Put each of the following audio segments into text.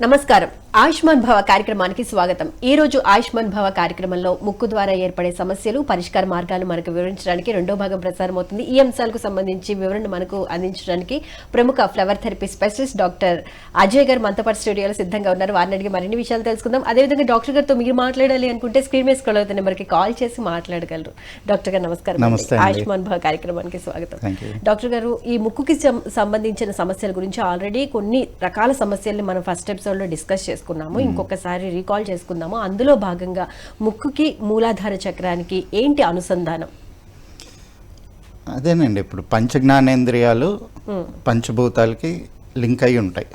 నమస్కారం. ఆయుష్మాన్ భవ కార్యక్రమానికి స్వాగతం. ఈ రోజు ఆయుష్మాన్ భవ కార్యక్రమంలో ముక్కు ద్వారా ఏర్పడే సమస్యలు, పరిష్కార మార్గాలు మనకు వివరించడానికి రెండో భాగం ప్రసారం అవుతుంది. ఈ అంశాలకు సంబంధించి వివరణ మనకు అందించడానికి ప్రముఖ flower therapy specialist doctor Ajay గారు మనతో పాటు స్టూడియోలో సిద్ధంగా ఉన్నారు. వారిని అడిగి మరిన్ని విషయాలు తెలుసుకుందాం. అదేవిధంగా డాక్టర్ గారితో మీరు మాట్లాడాలి అనుకుంటే స్క్రీన్ మీద స్క్రోల్ అవుతున్న నెంబర్కి కాల్ చేసి మాట్లాడగలరు. డాక్టర్ గారు నమస్కారం. ఆయుష్మాన్ భవ కార్యక్రమానికి స్వాగతం. డాక్టర్ గారు, ఈ ముక్కుకి సంబంధించిన సమస్యల గురించి ఆల్రెడీ కొన్ని రకాల సమస్యల్ని మనం ఫస్ట్ ఎపిసోడ్ లో డిస్కస్ చేసుకున్నాము. ఇంకొకసారి రీకాల్ చేసుకుందాము. అందులో భాగంగా ముక్కుకి మూలాధార చక్రానికి ఏంటి అనుసంధానం? అదేనండి, ఇప్పుడు పంచ జ్ఞానేంద్రియాలు పంచభూతాలకి లింక్ అయి ఉంటాయి.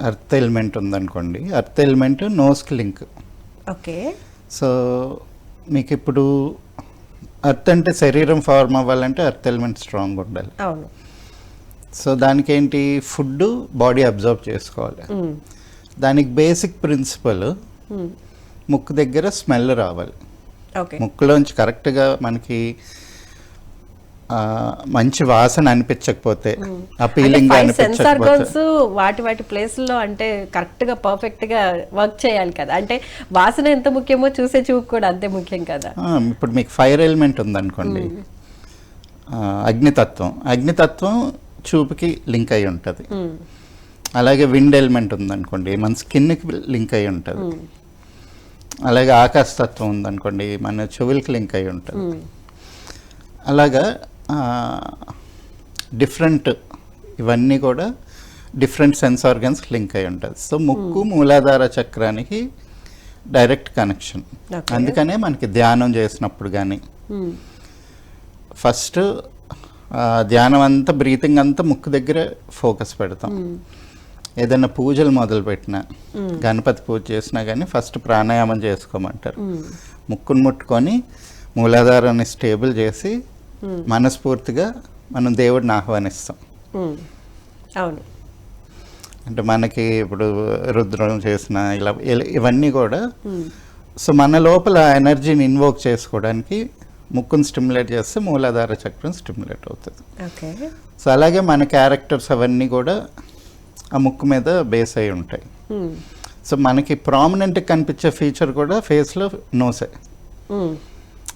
అర్త్ ఎలిమెంట్ ఉందనుకోండి, అర్త్ ఎలిమెంట్ నోస్కి లింక్. ఓకే. సో మీకు ఇప్పుడు అర్త్ అంటే శరీరం ఫార్మ్ అవ్వాలంటే అర్త్ ఎలిమెంట్ స్ట్రాంగ్ ఉండాలి. అవును. సో దానికి ఏంటి, ఫుడ్ బాడీ అబ్జర్వ్ చేసుకోవాలి. దానికి బేసిక్ ప్రిన్సిపల్ ముక్కు దగ్గర స్మెల్ రావాలి. ముక్కులోంచి కరెక్ట్గా మనకి మంచి వాసన అనిపించకపోతే, అపీలింగ్ అనిపించకపోతే, వాటి ప్లేస్ లో అంటే కరెక్ట్ గా పర్ఫెక్ట్ గా వర్క్ చేయాలి కదా. అంటే వాసన ఎంత ముఖ్యమో చూసే చూపు కూడా అంతే ముఖ్యం కదా. ఇప్పుడు మీకు ఫైర్ ఎలిమెంట్ ఉందనుకోండి, అగ్నితత్వం చూపుకి లింక్ అయి ఉంటుంది. అలాగే విండ్ ఎలిమెంట్ ఉందనుకోండి, మన స్కిన్కి లింక్ అయి ఉంటుంది. అలాగే ఆకాశతత్వం ఉందనుకోండి, మన చెవులకి లింక్ అయి ఉంటుంది. అలాగా డిఫరెంట్, ఇవన్నీ కూడా డిఫరెంట్ సెన్స్ ఆర్గన్స్ లింక్ అయి ఉంటుంది. సో ముక్కు మూలాధార చక్రానికి డైరెక్ట్ కనెక్షన్. అందుకనే మనకి ధ్యానం చేసినప్పుడు కానీ ఫస్ట్ ధ్యానం అంతా, బ్రీతింగ్ అంతా ముక్కు దగ్గర ఫోకస్ పెడతాం. ఏదైనా పూజలు మొదలుపెట్టినా, గణపతి పూజ చేసినా కానీ ఫస్ట్ ప్రాణాయామం చేసుకోమంటారు. ముక్కును ముట్టుకొని మూలాధారాన్ని స్టేబుల్ చేసి మనస్ఫూర్తిగా మనం దేవుడిని ఆహ్వానిస్తాం. అవును. అంటే మనకి ఇప్పుడు రుద్రం చేసిన ఇలా ఇవన్నీ కూడా, సో మన లోపల ఎనర్జీని ఇన్వోక్ చేసుకోవడానికి ముక్కును స్టిమ్యులేట్ చేస్తే మూలాధార చక్రం స్టిమ్యులేట్ అవుతుంది. సో అలాగే మన క్యారెక్టర్స్ అవన్నీ కూడా ఆ ముక్కు మీద బేస్ అయి ఉంటాయి. సో మనకి ప్రామినెంట్ కనిపించే ఫీచర్ కూడా ఫేస్లో నోసే.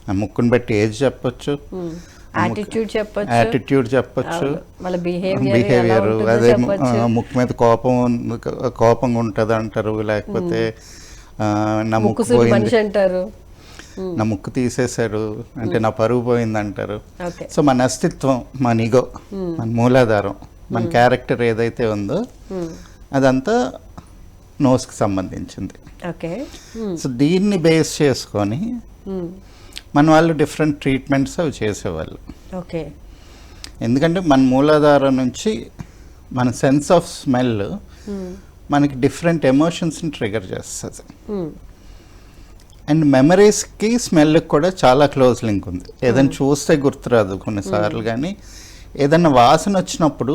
ఆ ముక్కును బట్టి ఏజ్ చెప్పొచ్చు, యాటిట్యూడ్ చెప్పొచ్చు, బిహేవియర్. అదే ముక్కు మీద కోపంగా ఉంటుంది అంటారు, లేకపోతే నా ముక్కు పోయింది అంటారు, నా ముక్కు తీసేశారు అంటే నా పరుగు పోయింది అంటారు. సో మన అస్తిత్వం, మన ఈగో, మన మూలాధారం, మన క్యారెక్టర్ ఏదైతే ఉందో అదంతా నోస్కి సంబంధించింది. సో దీన్ని బేస్ చేసుకొని మన వాళ్ళు డిఫరెంట్ ట్రీట్మెంట్స్ అవి చేసేవాళ్ళు. ఎందుకంటే మన మూలాధారం నుంచి మన సెన్స్ ఆఫ్ స్మెల్ మనకి డిఫరెంట్ ఎమోషన్స్ని ట్రిగర్ చేస్తుంది. అండ్ మెమరీస్కి స్మెల్కి కూడా చాలా క్లోజ్ లింక్ ఉంది. ఏదైనా చూస్తే గుర్తురాదు కొన్నిసార్లు, కానీ ఏదైనా వాసన వచ్చినప్పుడు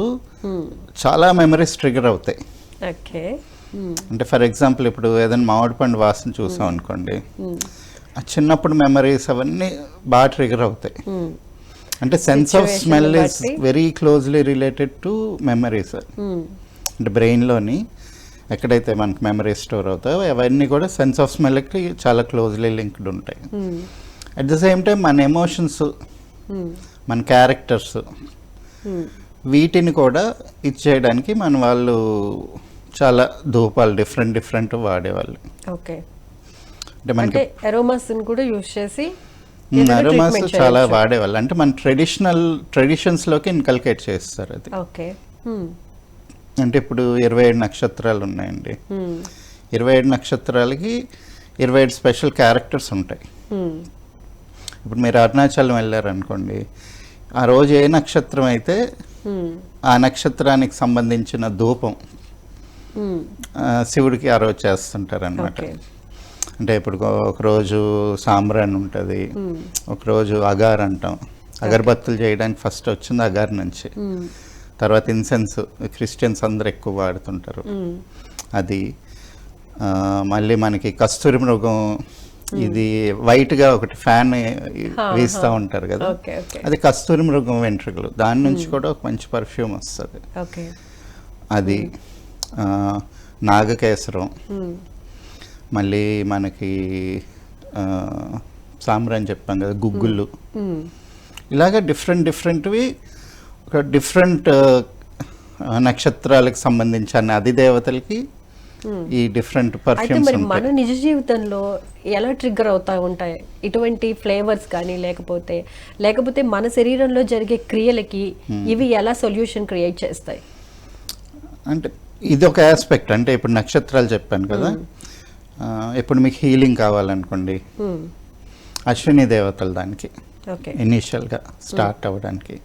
చాలా మెమరీస్ ట్రిగర్ అవుతాయి. అంటే ఫర్ ఎగ్జాంపుల్ ఇప్పుడు ఏదైనా మామిడి పండు వాసన చూసాం అనుకోండి, ఆ చిన్నప్పుడు మెమరీస్ అవన్నీ బాగా ట్రిగర్ అవుతాయి. అంటే sense of smell is very closely related to memories. అంటే బ్రెయిన్లోని ఎక్కడైతే మనకి మెమరీ స్టోర్ అవుతాయో అవన్నీ కూడా సెన్స్ ఆఫ్ స్మెల్కి చాలా క్లోజ్లీ లింక్డ్ ఉంటాయి. అట్ ద సేమ్ టైం మన ఎమోషన్స్, మన క్యారెక్టర్స్, వీటిని కూడా ఇచ్చేయడానికి మన వాళ్ళు చాలా ధూపాలు డిఫరెంట్ వాడేవాళ్ళు. అంటే మనకి అరోమాస్ కూడా యూజ్ చేసి అరోమాస్ చాలా వాడేవాళ్ళు. అంటే మన ట్రెడిషన్స్లోకి ఇన్కల్కేట్ చేస్తారు అది. అంటే ఇప్పుడు 27 నక్షత్రాలు ఉన్నాయండి. 27 నక్షత్రాలకి 27 స్పెషల్ క్యారెక్టర్స్ ఉంటాయి. ఇప్పుడు మీరు అరుణాచలం వెళ్ళారనుకోండి, ఆ రోజు ఏ నక్షత్రం అయితే ఆ నక్షత్రానికి సంబంధించిన ధూపం శివుడికి ఆ రోజు చేస్తుంటారు అన్నమాట. అంటే ఇప్పుడు ఒకరోజు సాంబ్రాన్ ఉంటుంది, ఒకరోజు అగార్ అంటాం. అగరబత్తులు చేయడానికి ఫస్ట్ వచ్చింది అగార్ నుంచి. తర్వాత ఇన్సెన్స్ క్రిస్టియన్స్ అందరు ఎక్కువ వాడుతుంటారు అది. మళ్ళీ మనకి కస్తూరి మృగం, ఇది వైట్గా ఒకటి ఫ్యాన్ వీస్తూ ఉంటారు కదా, అది కస్తూరి మృగం వెంట్రుకలు. దాని నుంచి కూడా ఒక మంచి పర్ఫ్యూమ్ వస్తుంది అది. నాగకేసరం, మళ్ళీ మనకి సాంబ్రాణి చెప్పాం కదా, గుగ్గుళ్ళు, ఇలాగ డిఫరెంట్వి ఒక డిఫరెంట్ నక్షత్రాలకు సంబంధించిన అధిదేవతలకి ఈ డిఫరెంట్ పర్ఫ్యూమ్స్ మరి మన నిజ జీవితంలో ఎలా ట్రిగ్గర్ అవుతా ఉంటాయి ఇటువంటి ఫ్లేవర్స్ కానీ, లేకపోతే మన శరీరంలో జరిగే క్రియలకి ఇవి ఎలా సొల్యూషన్ క్రియేట్ చేస్తాయి? అంటే ఇది ఒక ఆస్పెక్ట్. అంటే ఇప్పుడు నక్షత్రాలు చెప్పాను కదా, ఇప్పుడు మీకు హీలింగ్ కావాలనుకోండి, అశ్విని దేవతలు దానికి ఇనీషియల్గా స్టార్ట్ అవ్వడానికి.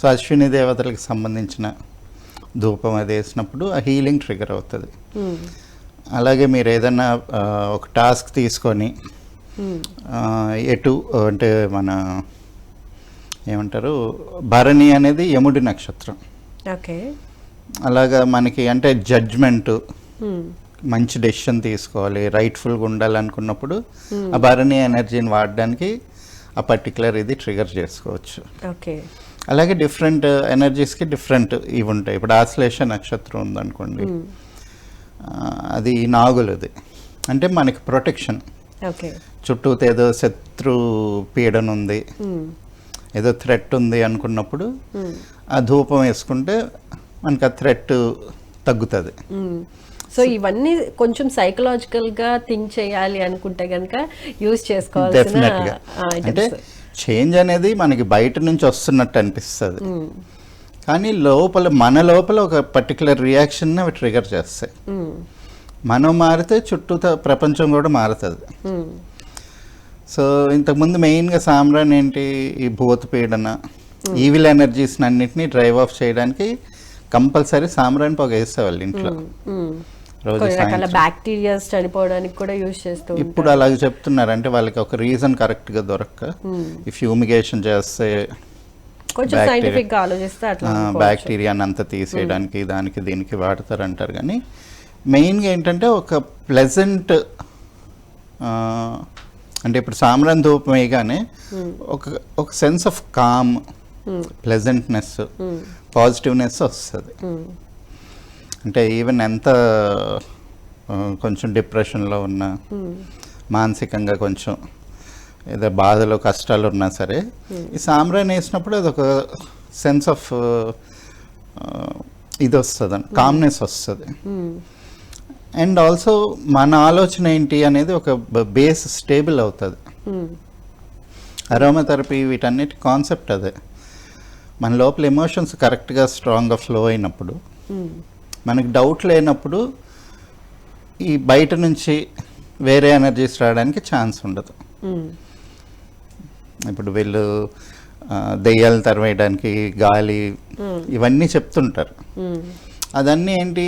సో అశ్విని దేవతలకు సంబంధించిన ధూపం అది వేసినప్పుడు ఆ హీలింగ్ ట్రిగర్ అవుతుంది. అలాగే మీరు ఏదైనా ఒక టాస్క్ తీసుకొని ఎటు అంటే మన ఏమంటారు, భరణి అనేది యముడి నక్షత్రం. ఓకే. అలాగా మనకి అంటే జడ్జ్మెంట్, మంచి డెసిషన్ తీసుకోవాలి, రైట్ఫుల్గా ఉండాలనుకున్నప్పుడు ఆ భరణి ఎనర్జీని వాడడానికి ఆ పర్టికులర్ ఇది ట్రిగర్ చేసుకోవచ్చు. ఓకే. అలాగే డిఫరెంట్ ఎనర్జీస్కి డిఫరెంట్ ఇవి ఉంటాయి. ఇప్పుడు ఆశ్లేష నక్షత్రం ఉందనుకోండి, అది నాగులది, అంటే మనకి ప్రొటెక్షన్. చుట్టూతో ఏదో శత్రు పీడన ఉంది, ఏదో థ్రెట్ ఉంది అనుకున్నప్పుడు ఆ ధూపం వేసుకుంటే మనకి ఆ థ్రెట్ తగ్గుతుంది. సో ఇవన్నీ కొంచెం సైకలాజికల్గా థింక్ చేయాలి అనుకుంటే కనుక యూజ్ చేసుకోవాలి. డెఫినెట్గా. అంటే చేంజ్ అనేది మనకి బయట నుంచి వస్తున్నట్టు అనిపిస్తుంది, కానీ మన లోపల ఒక పర్టికులర్ రియాక్షన్ అవి ట్రిగర్ చేస్తాయి. మనం మారితే చుట్టూ ప్రపంచం కూడా మారుతుంది. సో ఇంతకుముందు మెయిన్గా సాంబ్రాణి ఏంటి, ఈ భూత పీడన, ఈవిల్ ఎనర్జీస్ అన్నింటినీ డ్రైవ్ ఆఫ్ చేయడానికి కంపల్సరీ సాంబ్రాణి పొగ వేసేవాళ్ళు ఇంట్లో. బ్యాక్టీరియాస్ చనిపోవడానికి కూడా యూజ్ చేస్తూ. ఇప్పుడు అలాగే చెప్తున్నారు, అంటే వాళ్ళకి ఒక రీజన్ కరెక్ట్ గా దొరక్క ఈ ఫ్యూమిగేషన్ చేస్తే బ్యాక్టీరియాని అంతా తీసేయడానికి దానికి దీనికి వాడతారు అంటారు. కానీ మెయిన్గా ఏంటంటే ఒక ప్లెజెంట్, అంటే ఇప్పుడు సాంబ్రాణి ధూపం వేయగానే ఒక sense of calm, pleasantness, positiveness వస్తుంది. అంటే ఈవెన్ ఎంత కొంచెం డిప్రెషన్లో ఉన్నా, మానసికంగా కొంచెం ఏదో బాధలో కష్టాలు ఉన్నా సరే ఈ సాంబ్రాణి వేసినప్పుడు అదొక సెన్స్ ఆఫ్ ఇది వస్తుంది, కామ్నెస్ వస్తుంది. అండ్ ఆల్సో మన ఆలోచన ఏంటి అనేది ఒక బేస్ స్టేబుల్ అవుతుంది. అరోమాథెరపీ వీటన్నిటి కాన్సెప్ట్ అదే. మన లోపల ఎమోషన్స్ కరెక్ట్గా స్ట్రాంగ్గా ఫ్లో అయినప్పుడు, మనకి డౌట్ లేనప్పుడు ఈ బయట నుంచి వేరే ఎనర్జీస్ రావడానికి ఛాన్స్ ఉండదు. ఇప్పుడు వీళ్ళు దెయ్యాలు తరివేయడానికి గాలి ఇవన్నీ చెప్తుంటారు. అదన్నీ ఏంటి,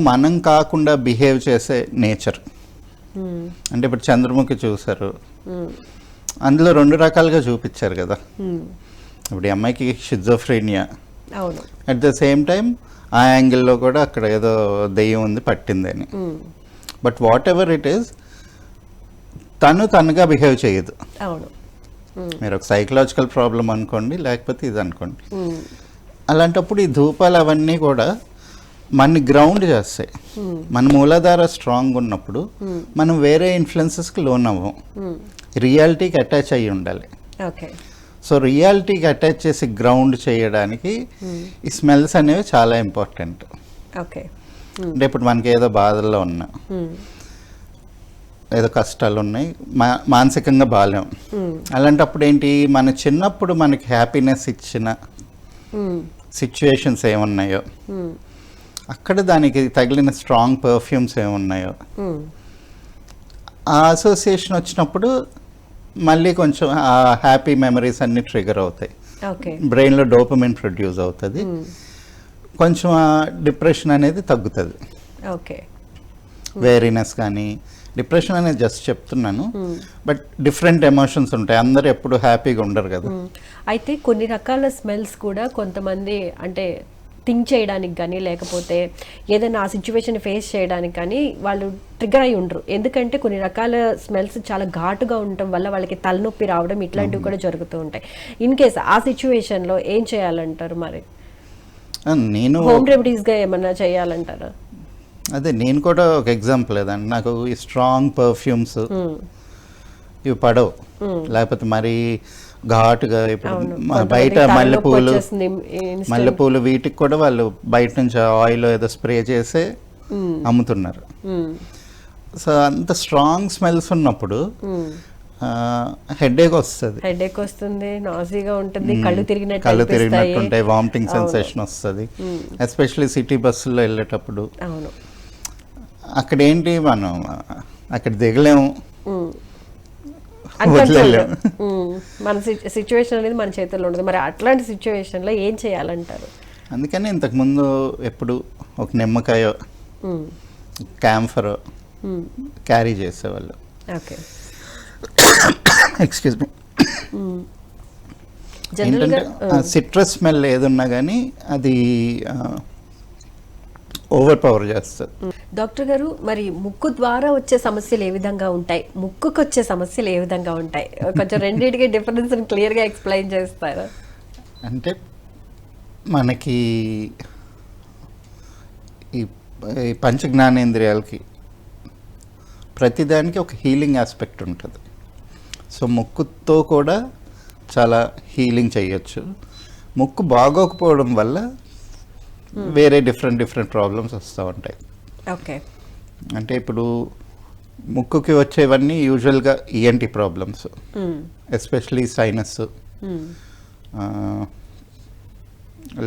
మనం కాకుండా బిహేవ్ చేసే నేచర్. అంటే ఇప్పుడు చంద్రముఖి చూసారు, అందులో 2 రకాలుగా చూపించారు కదా. ఇప్పుడు ఈ అమ్మాయికి schizophrenia, at the same time ఆ యాంగిల్లో కూడా అక్కడ ఏదో దెయ్యం ఉంది పట్టిందని. But whatever it is, తనుగా బిహేవ్ చేయదు. మీరు ఒక సైకలాజికల్ ప్రాబ్లం అనుకోండి, లేకపోతే ఇది అనుకోండి. అలాంటప్పుడు ఈ ధూపాలు అవన్నీ కూడా మనని గ్రౌండ్ చేస్తాయి. మన మూలాధార స్ట్రాంగ్ ఉన్నప్పుడు మనం వేరే ఇన్ఫ్లుయెన్సెస్కి లోన్ అవ్వం. రియాలిటీకి అటాచ్ అయ్యి ఉండాలి. సో రియాలిటీకి అటాచ్ చేసి గ్రౌండ్ చేయడానికి ఈ స్మెల్స్ అనేవి చాలా ఇంపార్టెంట్. అంటే ఇప్పుడు మనకి ఏదో బాధల్లో ఉన్నా, ఏదో కష్టాలు ఉన్నాయి, మానసికంగా బాలేం, అలాంటప్పుడు ఏంటి, మన చిన్నప్పుడు మనకి హ్యాపీనెస్ ఇచ్చిన సిచ్యువేషన్స్ ఏమున్నాయో, అక్కడ దానికి తగిలిన స్ట్రాంగ్ పర్ఫ్యూమ్స్ ఏమున్నాయో, ఆ అసోసియేషన్ వచ్చినప్పుడు మళ్ళీ కొంచెం ఆ హ్యాపీ మెమరీస్ అన్ని ట్రిగర్ అవుతాయి. బ్రెయిన్లో డోపమైన్ ప్రొడ్యూస్ అవుతుంది, కొంచెం ఆ డిప్రెషన్ అనేది తగ్గుతుంది. వేరీనెస్ కానీ, డిప్రెషన్ అనేది జస్ట్ చెప్తున్నాను, బట్ డిఫరెంట్ ఎమోషన్స్ ఉంటాయి. అందరూ ఎప్పుడు హ్యాపీగా ఉండరు కదా. అయితే కొన్ని రకాల స్మెల్స్ కూడా కొంతమంది అంటే థింక్ చేయడానికి కానీ, లేకపోతే ఏదైనా ఆ సిచ్యువేషన్ ఫేస్ చేయడానికి కానీ వాళ్ళు ట్రిగర్ అయి ఉండరు. ఎందుకంటే కొన్ని రకాల స్మెల్స్ చాలా ఘాటుగా ఉండటం వల్ల వాళ్ళకి తలనొప్పి రావడం ఇట్లాంటివి కూడా జరుగుతూ ఉంటాయి. ఇన్ కేస్ ఆ సిచ్యువేషన్లో ఏం చేయాలంటారు మరి? నేను హోమ్ రెమెడీస్ గా ఏమన్నా చేయాలంటారా? అదే నేను కూడా ఒక ఎగ్జాంపుల్ లేదండి, నాకు ఈ స్ట్రాంగ్ పర్ఫ్యూమ్స్ ఇవి పడవు, లేకపోతే మరి ఘాటుగా ఇప్పుడు బయట మల్లెపూలు వీటికి కూడా వాళ్ళు బయట నుంచి ఆయిల్ ఏదో స్ప్రే చేసే అమ్ముతున్నారు. సో అంత స్ట్రాంగ్ స్మెల్స్ ఉన్నప్పుడు హెడేక్ వస్తుంది, నాజీగా ఉంటుంది, కళ్ళు తిరిగినట్టు ఉంటాయి, వామిటింగ్ సెన్సేషన్ వస్తుంది, ఎస్పెషల్లీ సిటీ బస్సులో వెళ్ళేటప్పుడు. అక్కడ ఏంటి, మనం అక్కడ దిగలేము, మన సిచ్యువేషన్ అనేది మన చేతుల్లో ఉండదు. మరి అట్లాంటి సిచ్యువేషన్ లో ఏం చేయాలంటారు? అందుకని ఇంతకుముందు ఎప్పుడు ఒక నిమ్మకాయ క్యాంఫర్ క్యారీ చేసేవాళ్ళు. Excuse me. ఏంటంటే సిట్రస్ స్మెల్ ఏదున్నా కానీ అది ఓవర్ పవర్ చేస్తుంది. డాక్టర్ గారు, మరి ముక్కు ద్వారా వచ్చే సమస్యలు ఏ విధంగా ఉంటాయి, ముక్కుకు వచ్చే సమస్యలు ఏ విధంగా ఉంటాయి? కొంచెం రెండింటికి డిఫరెన్స్ క్లియర్ గా ఎక్స్ప్లెయిన్ చేస్తారా? అంటే మనకి ఈ పంచ జ్ఞానేంద్రియాలకి ప్రతిదానికి ఒక హీలింగ్ ఆస్పెక్ట్ ఉంటుంది. సో ముక్కుతో కూడా చాలా హీలింగ్ చేయొచ్చు. ముక్కు బాగోకపోవడం వల్ల వేరే డిఫరెంట్ ప్రాబ్లమ్స్ వస్తూ ఉంటాయి. ఓకే. అంటే ఇప్పుడు ముక్కుకి వచ్చేవన్నీ యూజువల్గా ఈఎన్టీ ప్రాబ్లమ్స్, ఎస్పెషలీ సైనస్,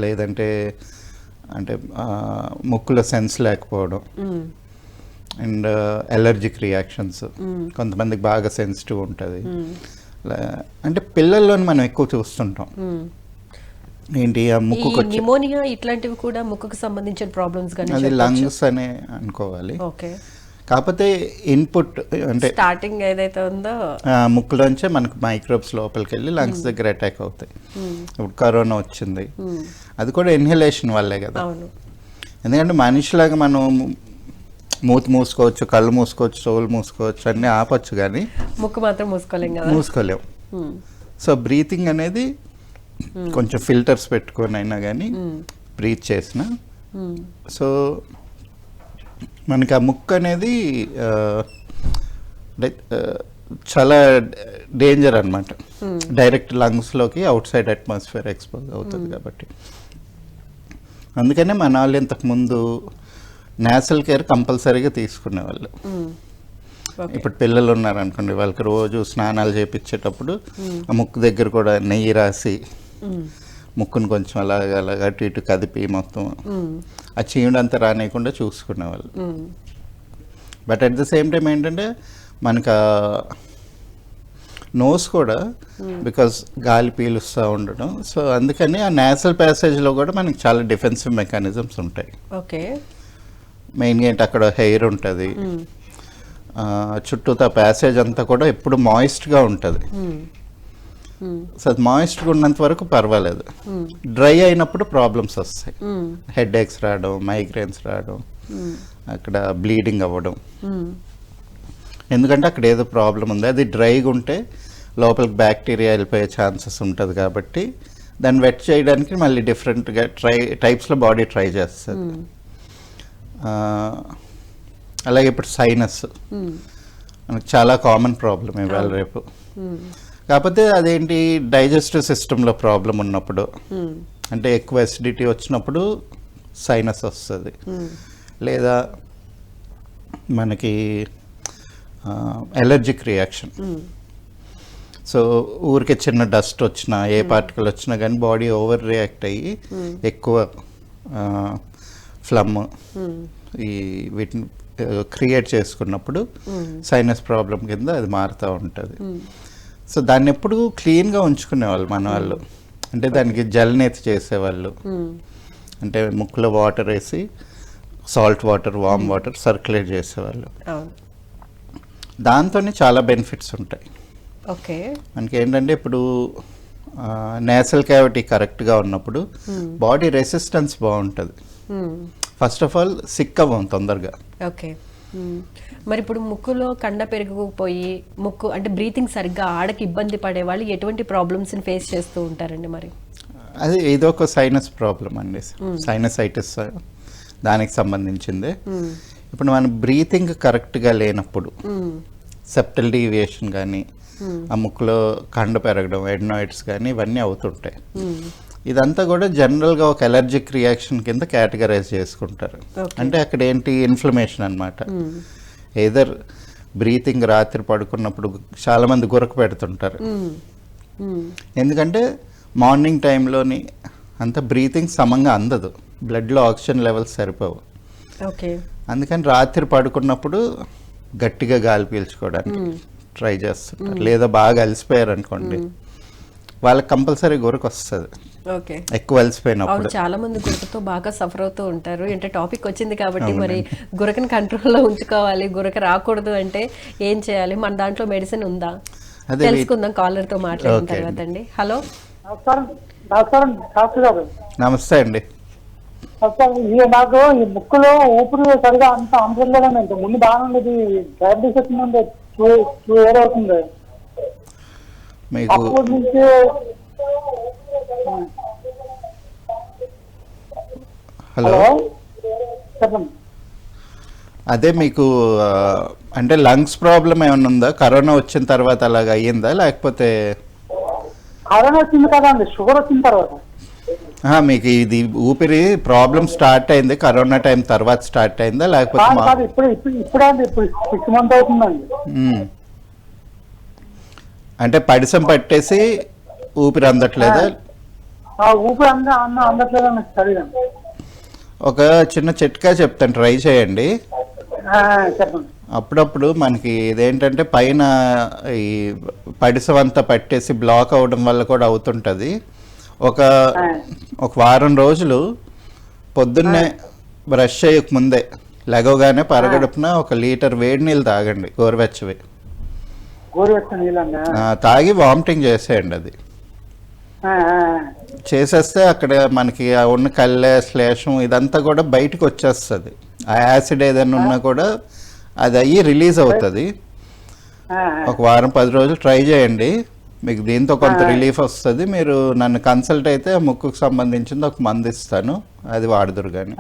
లేదంటే అంటే ముక్కులో సెన్స్ లేకపోవడం, అండ్ ఎలర్జిక్ రియాక్షన్స్, కొంతమందికి బాగా సెన్సిటివ్ ఉంటుంది. అంటే పిల్లల్లోని మనం ఎక్కువ చూస్తుంటాం. ఏంటి ఆ ముక్కు న్యూమోనియా ఇట్లాంటివి కూడా ముక్కుకు సంబంధించిన ప్రాబ్లమ్స్ గాని, అది లంగ్స్ అనే అనుకోవాలి. ఓకే. కాకపోతే ఇన్పుట్ అంటే స్టార్టింగ్ ఏదైతే ఉందో ముక్కులోంచే మనకు మైక్రోబ్స్ లోపలికి వెళ్ళి లంగ్స్ దగ్గర అటాక్ అవుతాయి. ఇప్పుడు కరోనా వచ్చింది, అది కూడా ఇన్హలేషన్ వల్లే కదా. ఎందుకంటే మనిషిలాగా మనం మూతి మూసుకోవచ్చు, కళ్ళు మూసుకోవచ్చు, చెవులు మూసుకోవచ్చు, అన్నీ ఆపచ్చు, కానీ ముక్కు మాత్రం మూసుకోలేము. సో బ్రీతింగ్ అనేది కొంచెం ఫిల్టర్స్ పెట్టుకొని అయినా కానీ బ్రీత్ చేసిన, సో మనకి ఆ ముక్కు అనేది చాలా డేంజర్ అనమాట. డైరెక్ట్ లంగ్స్లోకి అవుట్ సైడ్ అట్మాస్ఫియర్ ఎక్స్పోజ్ అవుతుంది కాబట్టి. అందుకనే మన వాళ్ళు ఇంతకుముందు నేసల్ కేర్ కంపల్సరీగా తీసుకునేవాళ్ళు. ఇప్పుడు పిల్లలు ఉన్నారనుకోండి, వాళ్ళకి రోజు స్నానాలు చేయించేటప్పుడు ఆ ముక్కు దగ్గర కూడా నెయ్యి రాసి ముక్కును కొంచెం అలాగా అటు ఇటు కదిపి మొత్తం ఆ చీముడంతా రానియకుండా చూసుకునేవాళ్ళు. But at the same time ఏంటంటే మనకు నోస్ కూడా బికాస్ గాలి పీలుస్తూ ఉండడం, సో అందుకని ఆ నేసల్ ప్యాసేజ్లో కూడా మనకి చాలా డిఫెన్సివ్ మెకానిజమ్స్ ఉంటాయి. ఓకే. మెయిన్గా ఏంటి, అక్కడ హెయిర్ ఉంటుంది, చుట్టూతా ప్యాసేజ్ అంతా కూడా ఎప్పుడు మాయిస్ట్గా ఉంటుంది. సో అది మాయిస్ట్గా ఉన్నంత వరకు పర్వాలేదు. డ్రై అయినప్పుడు ప్రాబ్లమ్స్ వస్తాయి, హెడేక్స్ రావడం, మైగ్రేన్స్ రావడం, అక్కడ బ్లీడింగ్ అవ్వడం. ఎందుకంటే అక్కడ ఏదో ప్రాబ్లం ఉంది. అది డ్రైగా ఉంటే లోపలికి బ్యాక్టీరియా వెళ్ళిపోయే ఛాన్సెస్ ఉంటుంది కాబట్టి దాన్ని వెట్ చేయడానికి మళ్ళీ డిఫరెంట్గా టైప్స్లో బాడీ ట్రై చేస్తుంది. అలాగే ఇప్పుడు సైనస్ మనకు చాలా కామన్ ప్రాబ్లం ఇవాళ రేపు. కాకపోతే అదేంటి, డైజెస్టివ్ సిస్టంలో ప్రాబ్లం ఉన్నప్పుడు, అంటే ఎక్కువ అసిడిటీ వచ్చినప్పుడు సైనస్ వస్తుంది, లేదా మనకి ఎలర్జిక్ రియాక్షన్. సో ఊరికే చిన్న డస్ట్ వచ్చినా, ఏ పార్టికల్ వచ్చినా కానీ బాడీ ఓవర్ రియాక్ట్ అయ్యి ఎక్కువ ఫ్లమ్ ఈ వీటిని క్రియేట్ చేసుకున్నప్పుడు సైనస్ ప్రాబ్లం కింద అది మారుతూ ఉంటుంది. సో దాన్ని ఎప్పుడు క్లీన్గా ఉంచుకునేవాళ్ళు మన వాళ్ళు. అంటే దానికి జలనేతి చేసేవాళ్ళు, అంటే ముక్కులో వాటర్ వేసి salt water, warm water circulate చేసేవాళ్ళు. దాంతోనే చాలా బెనిఫిట్స్ ఉంటాయి. ఓకే. మనకి ఏంటంటే ఇప్పుడు నేసల్ క్యావిటీ కరెక్ట్గా ఉన్నప్పుడు బాడీ రెసిస్టెన్స్ బాగుంటుంది. ఫస్ట్ ఆఫ్ ఆల్ సిక్ అవ్వం తొందరగా. ఓకే. మరి ఇప్పుడు ముక్కులో కండ పెరిగిపోయి ముక్కు అంటే బ్రీతింగ్ సరిగ్గా ఆడకి ఇబ్బంది పడే వాళ్ళు ఎటువంటి ప్రాబ్లమ్స్ని ఫేస్ చేస్తూ ఉంటారండి? మరి అది ఇదొక సైనస్ ప్రాబ్లం అండి, సైనసైటిస్ దానికి సంబంధించింది. ఇప్పుడు మన బ్రీతింగ్ కరెక్ట్గా లేనప్పుడు సెప్టల్ డీవియేషన్ కానీ ఆ ముక్కులో కండ పెరగడం, ఎడ్నాయిడ్స్ కానీ ఇవన్నీ అవుతుంటాయి. ఇదంతా కూడా జనరల్గా ఒక ఎలర్జిక్ రియాక్షన్ కింద కేటగరైజ్ చేసుకుంటారు. అంటే అక్కడ ఏంటి, ఇన్ఫ్లమేషన్ అనమాట. ఏదర్ బ్రీతింగ్ రాత్రి పడుకున్నప్పుడు చాలామంది గురక పెడుతుంటారు, ఎందుకంటే మార్నింగ్ టైంలోని అంత బ్రీతింగ్ సమంగా అందదు, బ్లడ్లో ఆక్సిజన్ లెవెల్స్ సరిపోవు. అందుకని రాత్రి పడుకున్నప్పుడు గట్టిగా గాలి పీల్చుకోవడానికి ట్రై చేస్తుంటారు. లేదా బాగా అలసిపోయారు అనుకోండి, వాళ్ళకి కంపల్సరీ గురక వస్తుంది ఎక్కువ అలసిపోయినప్పుడు. చాలా మంది గురకతో బాగా సఫర్ అవుతూ ఉంటారు. అంటే టాపిక్ వచ్చింది కాబట్టి మరి గురకని కంట్రోల్లో ఉంచుకోవాలి, గురక రాకూడదు అంటే ఏం చేయాలి? మన దాంట్లో మెడిసిన్ ఉందా తెలుసుకుందాం కాలర్ తో మాట్లాడిన తర్వాత అండి. హలో, నమస్తే అండి. నాకు ఈ ముక్కులో ఊపిరి సరిగా అంత అందలేదండి. ముందు బాగా ఉండేది, డయాబెటీస్ వచ్చిందండి, 2 years అవుతుంది. మీకు అప్పటి నుంచి హలో చెప్పండి. అదే మీకు అంటే లంగ్స్ ప్రాబ్లం ఏమైనా ఉందా? కరోనా వచ్చిన తర్వాత అలాగ అయ్యిందా, లేకపోతే? కరోనా వచ్చింది కదా అండి, షుగర్ వచ్చిన తర్వాత. మీకు ఇది ఊపిరి ప్రాబ్లం స్టార్ట్ అయింది కరోనా టైం తర్వాత స్టార్ట్ అయిందా, లేకపోతే ఇప్పుడు 6 months అవుతుందండి. అంటే పడిసం పట్టేసి ఊపిరి అందట్లేదా? ఊపిరి అందట్లేదని సరిగా. ఒక చిన్న చిట్కా చెప్తాను, ట్రై చేయండి. చెప్పండి. అప్పుడప్పుడు మనకి ఇదేంటంటే పైన ఈ పడిసం అంతా పట్టేసి బ్లాక్ అవడం వల్ల కూడా అవుతుంటుంది. ఒక వారం రోజులు పొద్దున్నే బ్రష్ చేయక ముందే లెగవగానే పరగడుపున 1 లీటర్ వేడి నీళ్ళు తాగండి, గోరువెచ్చవి. తాగి వామిటింగ్ చేసేయండి. అది చేసేస్తే అక్కడ మనకి ఉన్న కళ్ళె శ్లేషం ఇదంతా కూడా బయటకు వచ్చేస్తుంది. ఆ యాసిడ్ ఏదైనా ఉన్నా కూడా అది అయ్యి రిలీజ్ అవుతుంది. ఒక వారం 10 రోజులు ట్రై చేయండి, మీకు దీంతో కొంత రిలీఫ్ వస్తుంది. మీరు నన్ను కన్సల్ట్ అయితే ముక్కుకు సంబంధించింది ఒక మందు ఇస్తాను, అది వాడుదురు కానీ.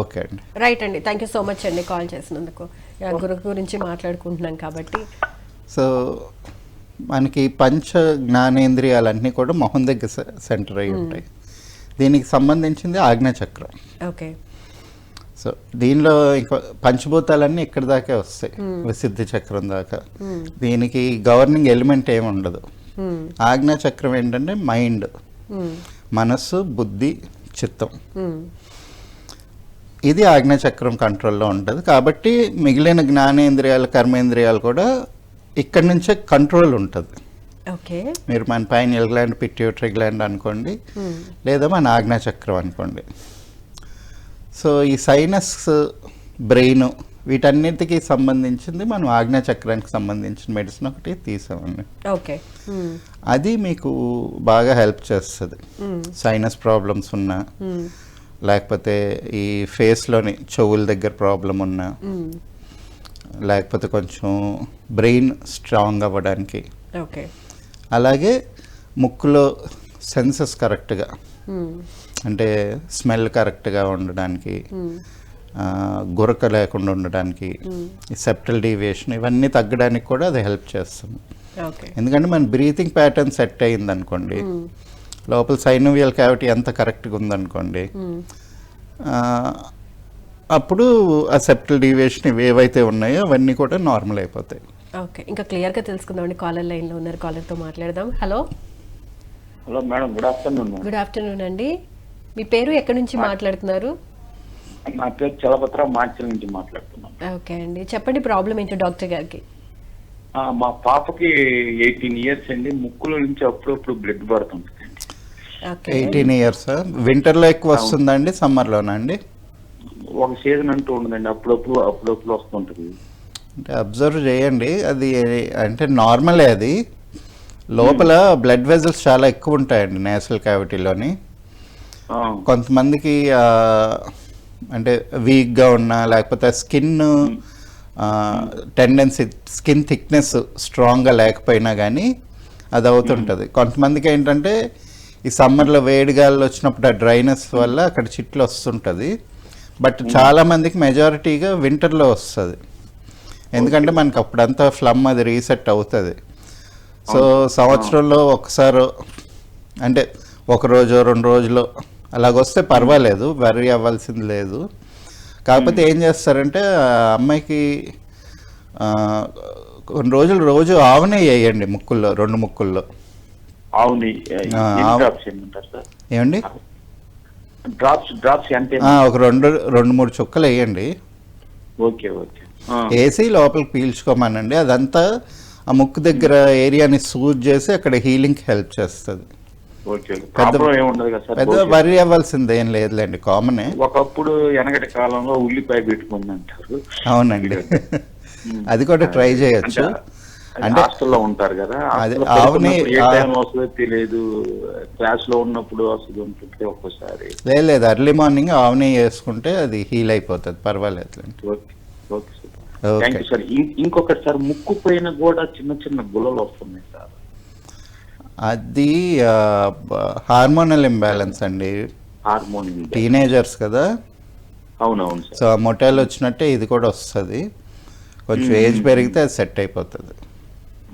ఓకే అండి, రైట్ అండి. థ్యాంక్ యూ సో మచ్ అండి కాల్ చేసినందుకు. గురక గురించి మాట్లాడుకుంటున్నాం కాబట్టి. సో మనకి పంచ జ్ఞానేంద్రియాలన్నీ కూడా మొహం దగ్గర సెంటర్ అయి ఉంటాయి. దీనికి సంబంధించింది ఆజ్ఞాచక్రం. ఓకే. సో దీనిలో ఇంకా పంచభూతాలన్నీ ఇక్కడ దాకే వస్తాయి, విశుద్ధి చక్రం దాకా. దీనికి గవర్నింగ్ ఎలిమెంట్ ఏమి ఉండదు. ఆజ్ఞాచక్రం ఏంటంటే మైండ్, మనస్సు, బుద్ధి, చిత్తం. ఇది ఆజ్ఞాచక్రం కంట్రోల్లో ఉంటుంది. కాబట్టి మిగిలిన జ్ఞానేంద్రియాలు, కర్మేంద్రియాలు కూడా ఇక్కడ నుంచే కంట్రోల్ ఉంటుంది. మీరు మన పైనల్ గ్లాండ్, పిట్యూటరీ గ్లాండ్ అనుకోండి, లేదా మన ఆజ్ఞాచక్రం అనుకోండి. సో ఈ సైనస్, బ్రెయిన్ వీటన్నిటికీ సంబంధించింది మనం ఆజ్ఞాచక్రానికి సంబంధించిన మెడిసిన్ ఒకటి తీసామండి. అది మీకు బాగా హెల్ప్ చేస్తుంది. సైనస్ ప్రాబ్లమ్స్ ఉన్నా, లేకపోతే ఈ ఫేస్లోని చెవుల దగ్గర ప్రాబ్లం ఉన్నా, లేకపోతే కొంచెం బ్రెయిన్ స్ట్రాంగ్ అవ్వడానికి, అలాగే ముక్కులో సెన్సెస్ కరెక్ట్గా అంటే స్మెల్ కరెక్ట్గా ఉండడానికి, గురక లేకుండా ఉండడానికి, సెప్టల్ డీవియేషన్ ఇవన్నీ తగ్గడానికి కూడా అది హెల్ప్ చేస్తుంది. ఎందుకంటే మన బ్రీతింగ్ ప్యాటర్న్ సెట్ అయ్యింది అనుకోండి, లోపల సైనోవియల్ క్యావిటీ ఎంత కరెక్ట్గా ఉందనుకోండి, అప్పుడు ఆ సెప్టల్ డీవియేషన్ ఏవైతే ఉన్నాయో అవన్నీ కూడా నార్మల్ అయిపోతాయి. ఓకే, ఇంకా క్లియర్గా తెలుసుకుందామండి. కాలర్ లైన్లో ఉన్నారు, కాలర్తో మాట్లాడదాం. Hello. Hello madam, good afternoon. Good afternoon అండి. మీ పేరు, ఎక్కడి నుంచి మాట్లాడుతున్నారు? నా పేరు చలపత్ర, మార్చిల నుంచి మాట్లాడుతున్నాను. ఓకే అండి, చెప్పండి ప్రాబ్లం ఏంటో డాక్టర్ గారికి. మా పాపకి 18 years అండి. ముక్కులో నుంచి అప్పుడప్పుడు బ్లడ్ పడుతుంది. 18 years వింటర్లో ఎక్కువ వస్తుందండి, సమ్మర్లోనా అండి? ఒక సీజన్ అంటూ ఉండదండి, అప్పుడప్పుడు వస్తుంటుంది. అంటే అబ్జర్వ్ చేయండి, అది అంటే నార్మలే. అది లోపల బ్లడ్ వెజల్స్ చాలా ఎక్కువ ఉంటాయండి నేసల్ క్యావిటీలోని. కొంతమందికి అంటే వీక్గా ఉన్నా, లేకపోతే స్కిన్ టెండెన్సీ, స్కిన్ థిక్నెస్ స్ట్రాంగ్గా లేకపోయినా కానీ అది అవుతుంటుంది. కొంతమందికి ఏంటంటే ఈ సమ్మర్లో వేడి గాలులు వచ్చినప్పుడు ఆ డ్రైనెస్ వల్ల అక్కడ చిట్లు వస్తుంటుంది. బట్ చాలా మందికి మెజారిటీగా వింటర్లో వస్తుంది, ఎందుకంటే మనకి అప్పుడంతా ఫ్లమ్ అది రీసెట్ అవుతుంది. సో సంవత్సరంలో ఒకసారి అంటే ఒక రోజు 2 రోజులు అలాగొస్తే పర్వాలేదు, వరి అవ్వాల్సింది లేదు. కాకపోతే ఏం చేస్తారంటే ఆ అమ్మాయికి కొన్ని రోజులు రోజు ఆవునే వేయండి ముక్కుల్లో, 2 ముక్కుల్లో. అవును. డ్రాప్స్ ఏమంటారు సార్? ఏమండి? డ్రాప్స్ అంటే ఒక 2-3 చుక్కలు వేయండి. Okay okay. వేసి లోపలికి పీల్చుకోమనండి. అదంతా ఆ ముక్కు దగ్గర ఏరియాని సూజ్ చేసి అక్కడ హీలింగ్కి హెల్ప్ చేస్తుంది. పెద్ద వరి అవ్వాల్సింది ఏం లేదులేండి, కామనే. ఒకప్పుడు వెనకటి కాలంలో ఉల్లిపాయ పెట్టుకుందంటారు. అవునండి, అది కూడా ట్రై చేయొచ్చు. అంటే హాస్టల్లో ఉంటారు కదా, ఆవుని వస్తుందో తెలియదు, క్లాస్ లో ఉన్నప్పుడు వస్తుంది ఉంటుంది ఒక్కోసారి. లేదు, ఎర్లీ మార్నింగ్ ఆవుని వేసుకుంటే అది హీల్ అయిపోతుంది, పర్వాలేదులేండి. Okay sir, thank you sir. ఇంకొకటి సార్, ముక్కు పైన కూడా చిన్న చిన్న గుల్లలు వస్తున్నాయి సార్. అది హార్మోనల్ ఇంబ్యాలెన్స్ అండి. టీనేజర్స్ కదా. అవునవును. సో ఆ మొటాలు వచ్చినట్టే ఇది కూడా వస్తుంది, కొంచెం ఏజ్ పెరిగితే అది సెట్ అయిపోతుంది.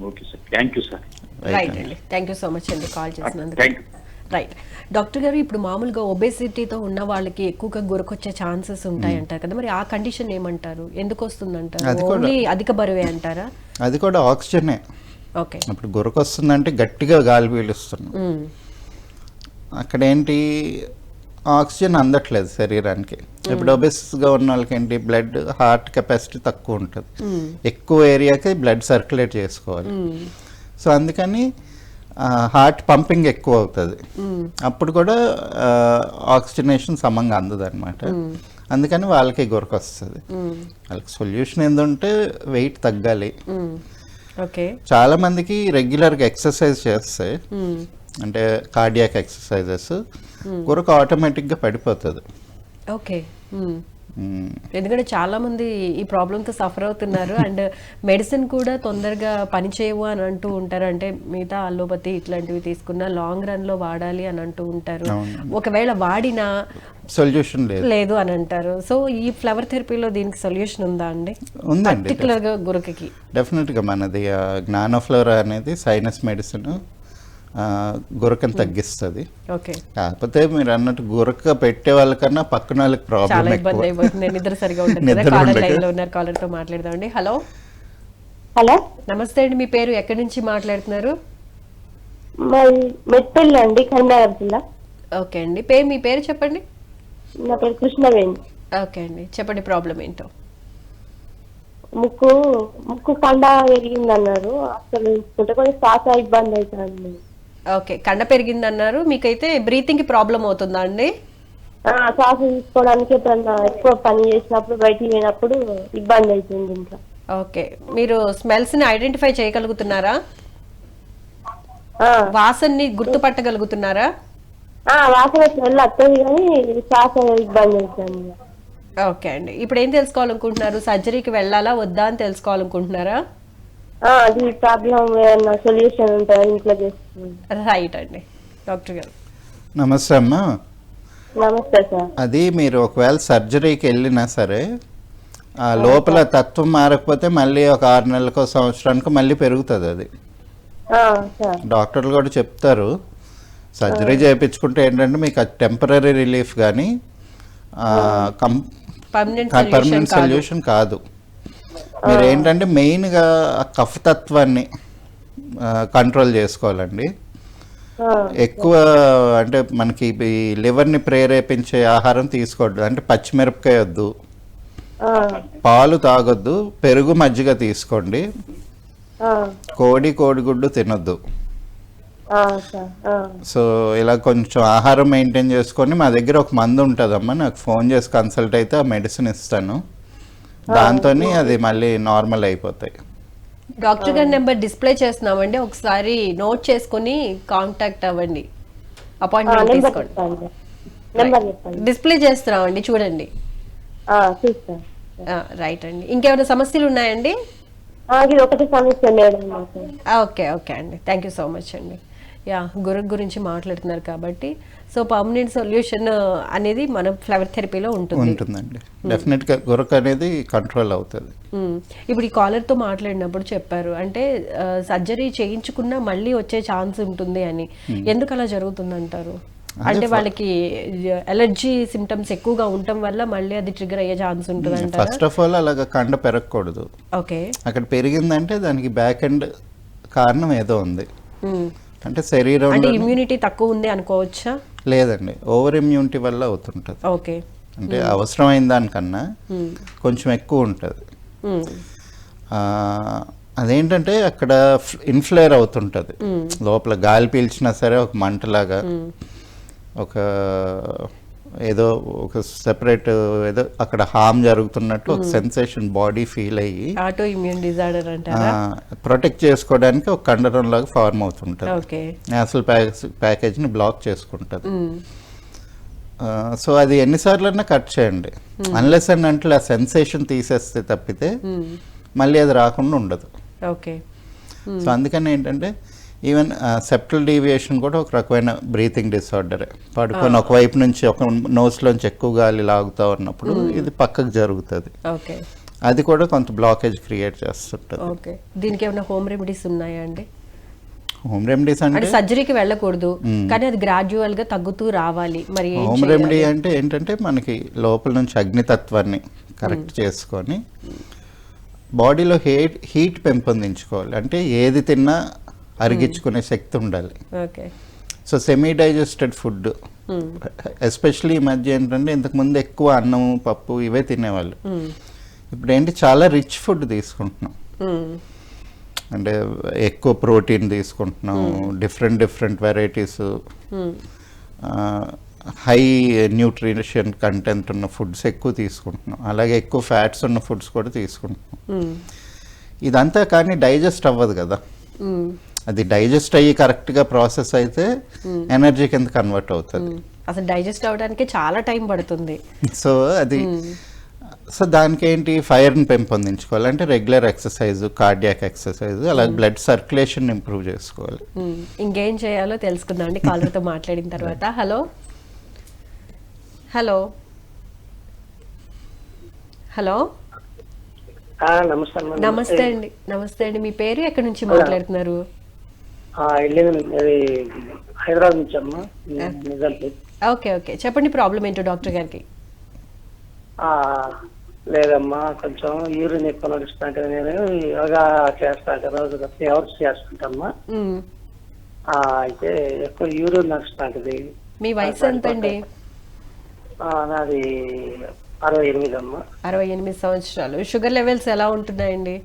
Okay sir, thank you sir. Right అండి, థ్యాంక్ యూ సో మచ్ అండి కాల్ చేసినందుకు. రైట్ డాక్టర్ గారు, ఇప్పుడు మామూలుగా ఒబేసిటీతో ఉన్న వాళ్ళకి ఎక్కువగా గురకొచ్చే ఛాన్సెస్ ఉంటాయి అంటారు కదా, మరి ఆ కండిషన్ ఏమంటారు, ఎందుకు వస్తుందంటారు? ఓన్లీ అధిక బరువే అంటారా? అది కూడా ఆక్సిజనే. ఓకే. ఇప్పుడు గురకొస్తుందంటే గట్టిగా గాలి పీలుస్తున్నాం, అక్కడ ఏంటి ఆక్సిజన్ అందట్లేదు శరీరానికి. ఇప్పుడు ఒబేసిస్గా ఉన్న వాళ్ళకి ఏంటి బ్లడ్ హార్ట్ కెపాసిటీ తక్కువ ఉంటుంది, ఎక్కువ ఏరియాకి బ్లడ్ సర్క్యులేట్ చేసుకోవాలి. సో అందుకని హార్ట్ పంపింగ్ ఎక్కువ అవుతుంది, అప్పుడు కూడా ఆక్సిజనేషన్ సమంగా అందదు అనమాట. అందుకని వాళ్ళకి గురకొస్తుంది. వాళ్ళకి సొల్యూషన్ ఏంటంటే వెయిట్ తగ్గాలి. చాలా మందికి రెగ్యులర్గా ఎక్సర్సైజ్ చేస్తే, అంటే కార్డియాక్ ఎక్సర్సైజెస్, గురక ఆటోమేటిక్గా పడిపోతుంది. ఓకే. ఎందుకంటే చాలా మంది ఈ ప్రాబ్లంతో సఫర్ అవుతున్నారు, అండ్ మెడిసిన్ కూడా తొందరగా పనిచేయవు అని అంటూ ఉంటారు. అంటే మిగతా అల్లోపతి ఇట్లాంటివి తీసుకున్న లాంగ్ రన్ లో వాడాలి అని అంటూ ఉంటారు. ఒకవేళ వాడినా సొల్యూషన్ లేదు అని అంటారు. సో ఈ ఫ్లవర్ థెరపీలో దీనికి సొల్యూషన్ ఉందా అండి? ఉందండి, పర్టికులర్ గా గురకకి. డెఫినెట్ గా మనది జ్ఞానోఫ్లోరా అనేది సైనస్ మెడిసిన్ గురకను తగ్గిస్తుంది. కాకపోతే మీరు అన్నట్టు గురక పెట్టే వాళ్ళకన్నా పక్కన వాళ్ళకి ప్రాబ్లం నిద్ర సరిగా ఉంటుంది. కాలర్ తో మాట్లాడదామండి. హలో హలో, నమస్తే అండి, మీ పేరు ఎక్కడి నుంచి మాట్లాడుతున్నారు? మెట్పల్లి అండి, కరీంనగర్ జిల్లా. ఓకే అండి, మీ పేరు చెప్పండి. నా పేరు కృష్ణవేణి. ఓకే అండి, చెప్పండి ప్రాబ్లం ఏంటో. ముక్కు కండ పెరిగింది అన్నారు, అసలు కొంచెం శ్వాస ఇబ్బంది అవుతుంది. ఓకే, కండ పెరిగింది అన్నారు, మీకైతే బ్రీతింగ్ కి ప్రాబ్లం అవుతుందా అండి? శ్వాస తీసుకోవడానికి ఎప్పుడన్నా ఎక్కువ పని చేసినప్పుడు, బయటికి పోయినప్పుడు ఇబ్బంది అవుతుంది ఇంట్లో. ఓకే, మీరు స్మెల్స్ ని ఐడెంటిఫై చేయగలుగుతున్నారా? వాసనని గుర్తుపట్టగలుగుతున్నారా? వాసన స్మెల్ వస్తుంది కానీ శ్వాస ఇబ్బంది అవుతుంది. ఓకే అండి, ఇప్పుడు ఏం తెలుసుకోవాలనుకుంటున్నారు? సర్జరీకి వెళ్ళాలా వద్దా అని తెలుసుకోవాలనుకుంటున్నారా? అది ప్రాబ్లం సొల్యూషన్ ఉంటుంది ఇంట్లో చేస్తుంది. రైట్ అండి, డాక్టర్ గారు నమస్తే అమ్మా. నమస్తే సార్. అది మీరు ఒకవేళ సర్జరీకి వెళ్ళినా సరే ఆ లోపల తత్వం మారకపోతే మళ్ళీ ఒక 6 నెలలకో సంవత్సరానికి మళ్ళీ పెరుగుతుంది. అది డాక్టర్లు కూడా చెప్తారు. సర్జరీ చేయించుకుంటే ఏంటంటే మీకు అది టెంపరీ రిలీఫ్ కానీ పర్మనెంట్ సొల్యూషన్ కాదు. మీరు ఏంటంటే మెయిన్గా కఫ్ తత్వాన్ని కంట్రోల్ చేసుకోవాలండి. ఎక్కువ అంటే మనకి ఈ లివర్ని ప్రేరేపించే ఆహారం తీసుకోవద్దు. అంటే పచ్చిమిరపకాయ వద్దు, పాలు తాగొద్దు, పెరుగు మజ్జిగ తీసుకోండి, కోడిగుడ్డు తినొద్దు. సో ఇలా కొంచెం ఆహారం మెయింటైన్ చేసుకొని మా దగ్గర ఒక మందు ఉంటుందమ్మా, నాకు ఫోన్ చేసి కన్సల్ట్ అయితే ఆ మెడిసిన్ ఇస్తాను, దాంతో అది మళ్ళీ నార్మల్ అయిపోతాయి. డాక్టర్ గారి నెంబర్ డిస్ప్లే చేస్తున్నామండి, ఒకసారి నోట్ చేసుకుని కాంటాక్ట్ అవ్వండి, అపాయింట్మెంట్ తీసుకోండి. డిస్ప్లే చేస్తున్నామండి, చూడండి. రైట్ అండి, ఇంకేమైనా సమస్యలు ఉన్నాయండి? ఒకటి సమస్య. ఓకే ఓకే అండి, థ్యాంక్ యూ సో మచ్ అండి. యా గురించి మాట్లాడుతున్నారు కాబట్టి సో పర్మనెంట్ సొల్యూషన్ అనేది మన ఫ్లవర్ థెరపీలో ఉంటుందండి. డెఫినెట్గా గురక అనేది కంట్రోల్ అవుతుంది. ఇప్పుడు ఈ కాలర్తో మాట్లాడినప్పుడు చెప్పారు అంటే సర్జరీ చేయించుకున్నా మళ్ళీ వచ్చే ఛాన్స్ ఉంటుంది అని. ఎందుకు అలా జరుగుతుంది అంటారు? అంటే వాళ్ళకి ఎలర్జీ సిమ్టమ్స్ ఎక్కువగా ఉండటం వల్ల మళ్ళీ అది ట్రిగర్ అయ్యే ఛాన్స్ ఉంటుంది అంటారా? ఫస్ట్ ఆఫ్ ఆల్ అలాగ కండ పెరగకూడదు. ఓకే, అక్కడ పెరిగిందంటే దానికి బ్యాక్ ఎండ్ కారణం ఏదో ఉంది. అంటే శరీరం అంటే ఇమ్యూనిటీ తక్కువ ఉంది అనుకోవచ్చా? లేదండి, ఓవర్ ఇమ్యూనిటీ వల్ల అవుతుంటది. ఓకే, అంటే అవసరమైన దానికన్నా కొంచెం ఎక్కువ ఉంటుంది. అదేంటంటే అక్కడ ఇన్ఫ్లేర్ అవుతుంటది, లోపల గాలి పీల్చినా సరే ఒక మంటలాగా ఒక ఏదో ఒక సెపరేట్ ఏదో అక్కడ హార్మ్ జరుగుతున్నట్టు ఒక సెన్సేషన్ బాడీ ఫీల్ అయ్యి ఆటో ఇమ్యూన్ డిజార్డర్ అంటారా? ప్రొటెక్ట్ చేసుకోవడానికి ఒక కండరం లాగా ఫార్మ్ అవుతుంటుంది. ఓకే, అసలు ప్యాకేజ్ని బ్లాక్ చేసుకుంటుంది. సో అది ఎన్నిసార్లన్నా కట్ చేయండి, అన్లెస్ అండ్ అంటే ఆ సెన్సేషన్ తీసేస్తే తప్పితే మళ్ళీ అది రాకుండా ఉండదు. ఓకే, సో అందుకని ఏంటంటే ఈవెన్ సెప్టల్ డీవియేషన్ కూడా ఒక రకమైన బ్రీతింగ్ డిసార్డరే. పడుకొని ఒకవైపు నుంచి ఒక నోస్లోంచి ఎక్కువ గాలి లాగుతూ ఉన్నప్పుడు ఇది పక్కకు జరుగుతుంది. ఓకే, అది కూడా కొంత బ్లాకేజ్ క్రియేట్ చేస్తుంటుంది. ఓకే, దీనికి ఏమైనా హోమ్ రెమెడీస్ ఉన్నాయా అండి? హోమ్ రెమెడీస్ అంటే సర్జరీకి వెళ్ళకూడదు కానీ అది గ్రాడ్యువల్ గా తగ్గుతూ రావాలి. మరి హోమ్ రెమెడీ అంటే ఏంటంటే మనకి లోపల నుంచి అగ్నితత్వాన్ని కరెక్ట్ చేసుకొని బాడీలో హీట్ పెంపొందించుకోవాలి. అంటే ఏది తిన్నా అరిగించుకునే శక్తి ఉండాలి. Okay, so semi digested food especially ఈ మధ్య ఏంటంటే ఇంతకుముందు ఎక్కువ అన్నం పప్పు ఇవే తినేవాళ్ళు. ఇప్పుడు ఏంటి చాలా రిచ్ ఫుడ్ తీసుకుంటున్నాం, అంటే ఎక్కువ ప్రోటీన్ తీసుకుంటున్నాం, different varieties, high nutrition content ఉన్న ఫుడ్స్ ఎక్కువ తీసుకుంటున్నాం. అలాగే ఎక్కువ ఫ్యాట్స్ ఉన్న ఫుడ్స్ కూడా తీసుకుంటున్నాం. ఇదంతా కానీ డైజెస్ట్ అవ్వదు కదా. అది డైజెస్ట్ అయ్యి కరెక్ట్గా ప్రాసెస్ అయితే ఎనర్జీ కింద కన్వర్ట్ అవుతుంది. అసలు డైజెస్ట్ అవడానికి చాలా టైం పడుతుంది. సో అది సో దానికి ఏంటి ఫైర్ని పెంపొందించుకోవాలి. అంటే రెగ్యులర్ ఎక్సర్సైజ్, కార్డియాక్ ఎక్సర్సైజ్, అలాగే బ్లడ్ సర్క్యులేషన్ ఇంప్రూవ్ చేసుకోవాలి. ఇంకేం చేయాలో తెలుసుకుందాం అండి కాలర్తో మాట్లాడిన తర్వాత. హలో హలో హలో నమస్తే అండి. నమస్తే అండి, మీ పేరు ఎక్కడి నుంచి మాట్లాడుతున్నారు? హైదరాబాద్ నుంచి అమ్మా. ఓకే ఓకే, చెప్పండి ప్రాబ్లం ఏంటో డాక్టర్ గారికి. లేదమ్మా, కొంచెం యూరిన్ ఎక్కువ నడుస్తుంటే నేను యోగా చేస్తాను, రోజు 3 hours చేస్తుంటమ్మా. అయితే ఎక్కువ యూరిన్ నడుస్తుంటది. మీ వయసు ఎంత అండి? నాది 68 అమ్మా. 68 సంవత్సరాలు. షుగర్ లెవెల్స్ ఎలా ఉంటున్నాయండి?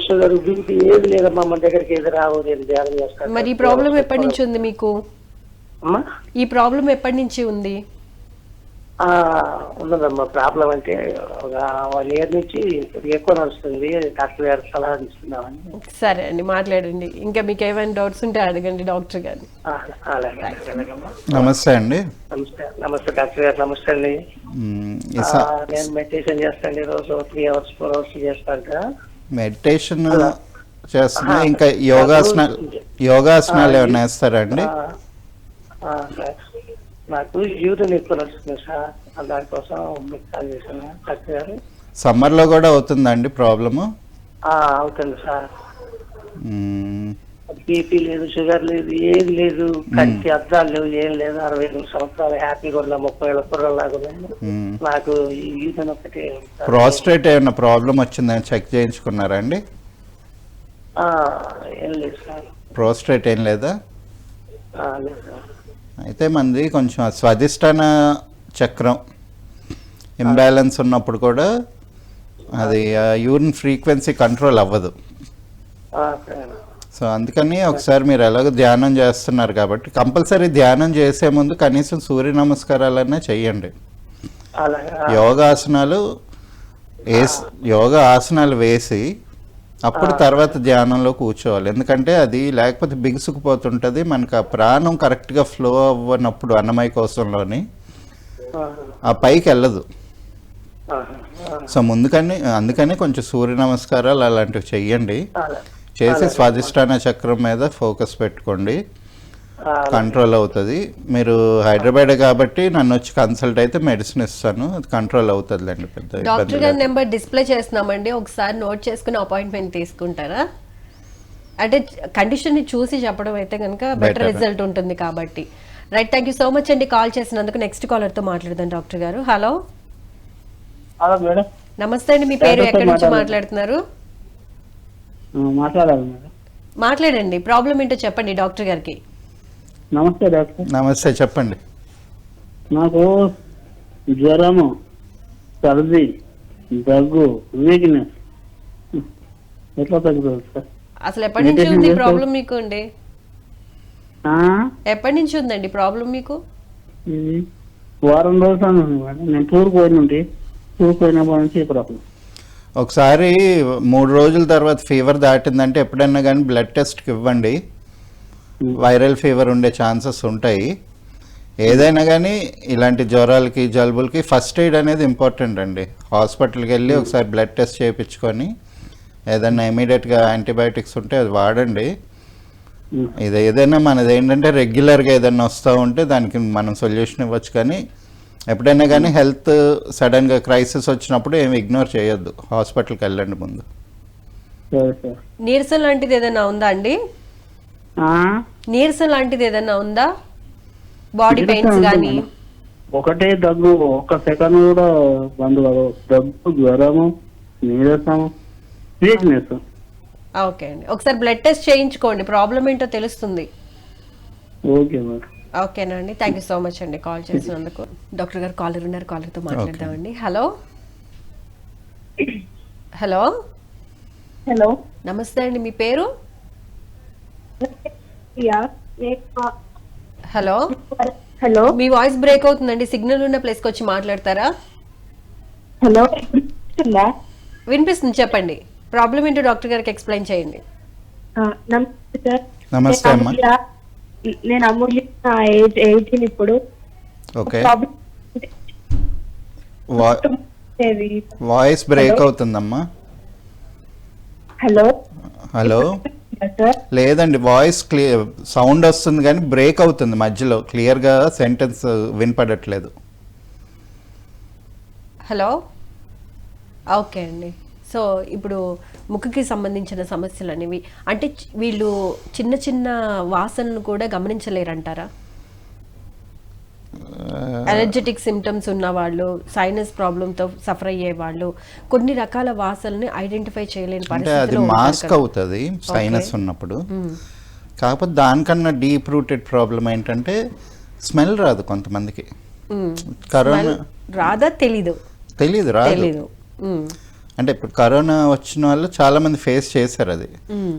షుగర్ బీపీ ఏది లేదమ్మా, మన దగ్గరికి ఏది రావు. నేను ధ్యానం చేస్తాను. మరి ఈ ప్రాబ్లం ఎప్పటి నుంచి ఉంది మీకు? అమ్మా, ఈ ప్రాబ్లం ఎప్పటి నుంచి ఉంది? ఉన్నదమ్మా ప్రాబ్లం. అంటే ఒక 1 year నుంచి ఎక్కువ నడుస్తుంది. డాక్టర్ గారు సలహా ఇస్తున్నామని. సరే అండి, మాట్లాడండి. ఇంకా మీకు ఏమైనా డౌట్స్ ఉంటే అడగండి డాక్టర్ గారిని. నమస్తే అండి. నమస్తే డాక్టర్ గారు. నమస్తే అండి. నేను మెడిటేషన్ చేస్తాను, రోజు 3 hours 4 hours చేస్తాను. మెడిటేషన్ చేస్తున్నా. ఇంకా యోగాసనాలు ఏమైనా వేస్తారండి? నాకు యూరిన్ ఎక్కువ నడుస్తుంది సార్, దానికోసం మీకు కాల్ చేశాను డాక్టర్ గారు. సమ్మర్లో కూడా అవుతుందండి ప్రాబ్లము? అవుతుంది సార్. బీపీ లేదు, షుగర్ లేదు, ఏది లేదు, కంటి అద్దాలు లేవు, ఏం లేదు. 62 సంవత్సరాలు హ్యాపీగా ఉన్నా, 30 ఏళ్ళ కుర్రలాగా నాకు ఈ యూరిన్ ఒకటి. ప్రాస్టేట్ ఏమైనా ప్రాబ్లం వచ్చిందని చెక్ చేయించుకున్నారా అండి? ఏం లేదు సార్. ప్రాస్టేట్ ఏం లేదా? లేదు సార్. అయితే మనది కొంచెం స్వాదిష్టాన చక్రం ఇంబ్యాలెన్స్ ఉన్నప్పుడు కూడా అది యూరిన్ ఫ్రీక్వెన్సీ కంట్రోల్ అవ్వదు. సో అందుకని ఒకసారి మీరు ఎలాగో ధ్యానం చేస్తున్నారు కాబట్టి కంపల్సరీ ధ్యానం చేసే ముందు కనీసం సూర్య నమస్కారాలనే చెయ్యండి. యోగా ఆసనాలు వేసి అప్పుడు తర్వాత ధ్యానంలో కూర్చోవాలి. ఎందుకంటే అది లేకపోతే బిగుసుకుపోతుంటుంది, మనకు ఆ ప్రాణం కరెక్ట్గా ఫ్లో అవ్వనప్పుడు అన్నమయ కోశంలోని ఆ పైకి వెళ్ళదు. సో అందుకని కొంచెం సూర్య నమస్కారాలు అలాంటివి చెయ్యండి. చేసి స్వాదిష్టాన చక్రం మీద ఫోకస్ పెట్టుకోండి. కంట్రోల్ అవుతుంది. మీరు హైదరాబాద్ కాబట్టి నన్ను వచ్చి కన్సల్ట్ అయితే మెడిసిన్ ఇస్తాను, అది కంట్రోల్ అవుతుందిలేండి, పెద్ద ఇబ్బంది డాక్టర్ గారి లేదు. నెంబర్ డిస్ప్లే చేస్తున్నామండి, ఒకసారి నోట్ చేసుకుని అపాయింట్మెంట్ తీసుకుంటారా? అంటే కండిషన్ ని చూసి చెప్పడం అయితే కనుక బెటర్ Better. రిజల్ట్ ఉంటుంది కాబట్టి. Right, thank you so much అండి కాల్ చేసినందుకు. నెక్స్ట్ కాలర్ తో మాట్లాడదాం డాక్టర్ గారు. హలో హలో మేడం, నమస్తే అండి, మీ పేరు ఎక్కడి నుంచి మాట్లాడుతున్నారు? మాట్లాడాలి మేడం. మాట్లాడండి, ప్రాబ్లం ఏంటో చెప్పండి డాక్టర్ గారికి. నమస్తే డాక్టర్. నమస్తే, చెప్పండి. నాకు జ్వరము, సర్ది, దగ్గు, వీక్నెస్ ఎట్లా తగ్గుతుంది సార్? అసలు ఎప్పటి నుంచి ఉంది ప్రాబ్లం మీకు అండి? ఆ? ఎప్పటి నుంచి ఉందండి ప్రాబ్లం మీకు? ఇది వారం రోజులు ఉంది మేడం. నేను టూర్కి పోయినప్పటి నుంచి ఈ ప్రాబ్లం. ఒకసారి 3 రోజుల తర్వాత ఫీవర్ దాటిందంటే ఎప్పుడైనా కానీ బ్లడ్ టెస్ట్కి ఇవ్వండి. వైరల్ ఫీవర్ ఉండే ఛాన్సెస్ ఉంటాయి. ఏదైనా కానీ ఇలాంటి జ్వరాలకి జలుబులకి ఫస్ట్ ఎయిడ్ అనేది ఇంపార్టెంట్ అండి. హాస్పిటల్కి వెళ్ళి ఒకసారి బ్లడ్ టెస్ట్ చేయించుకొని ఏదైనా ఇమీడియట్గా యాంటీబయాటిక్స్ ఉంటే అది వాడండి. ఇది ఏదైనా మనది ఏంటంటే రెగ్యులర్గా ఏదైనా వస్తూ ఉంటే దానికి మనం సొల్యూషన్ ఇవ్వచ్చు. కానీ ఎప్పుడైనా కానీ హెల్త్ సడన్గా క్రైసిస్ వచ్చినప్పుడు ఏమి ఇగ్నోర్ చేయొద్దు, హాస్పిటల్కి వెళ్ళండి ముందు. సరే సార్. నీరసం లాంటిది ఏదైనా ఉందా అండి? ఆ? నీరసం లాంటిది ఏదైనా ఉందా? బాడీ పెయిన్స్ కానీ? ఒకటే దగ్గు, ఒక్క సెకండ్ కూడా బంద్ కాదు. దగ్గు, జ్వరము, నీరసము, వీక్నెస్. ఓకే అండి, ఒకసారి బ్లడ్ టెస్ట్ చేయించుకోండి, ప్రాబ్లం ఏంటో తెలుస్తుంది. Okay madam. ఓకేనా అండి, థ్యాంక్ యూ సో మచ్ అండి కాల్ చేసినందుకు. డాక్టర్ గారు కాలర్ ఉన్నారు, కాలర్తో మాట్లాడదామండి. హలో హలో హలో నమస్తే అండి, మీ పేరు? హలో హలో మీ వాయిస్ బ్రేక్ అవుతుందండి, సిగ్నల్ ఉన్న ప్లేస్కి వచ్చి మాట్లాడతారా? హలో వినిపిస్తుంది, చెప్పండి. ప్రాబ్లం ఏంటో డాక్టర్ గారికి ఎక్స్ప్లెయిన్ చేయండి. నమస్తే సార్. నమస్తే అమ్మా. నేను అమూల్య, నా ఏజ్ 18 ఇప్పుడు. ఓకే, ప్రాబ్లం వాయిస్ బ్రేక్ అవుతుందమ్మా. Hello hello, sir. లేదండి, వాయిస్ క్లియర్ సౌండ్ వస్తుంది కానీ బ్రేక్ అవుతుంది మధ్యలో, క్లియర్గా సెంటెన్స్ వినపడట్లేదు. హలో ఓకే అండి. సో ఇప్పుడు ముక్కుకి సంబంధించిన సమస్యలు అనేవి అంటే వీళ్ళు చిన్న చిన్న వాసనను కూడా గమనించలేరంటారా? ఎనర్జెటిక్ సిమ్టమ్స్ ఉన్న వాళ్ళు, సైనస్ ప్రాబ్లంతో సఫర్ అయ్యే వాళ్ళు కొన్ని రకాల వాసనని ఐడెంటిఫై చేయలేని అంటే అది పరిస్థితిలో మాస్క్ అవుతుంది సైనస్ ఉన్నప్పుడు. కాకపోతే దానికన్నా డీప్ రూటెడ్ ప్రాబ్లం ఏంటంటే స్మెల్ రాదు కొంతమందికి. కరోనా రాదా? తెలీదు రాదు. అంటే ఇప్పుడు కరోనా వచ్చిన వాళ్ళు చాలా మంది ఫేస్ చేశారు అది.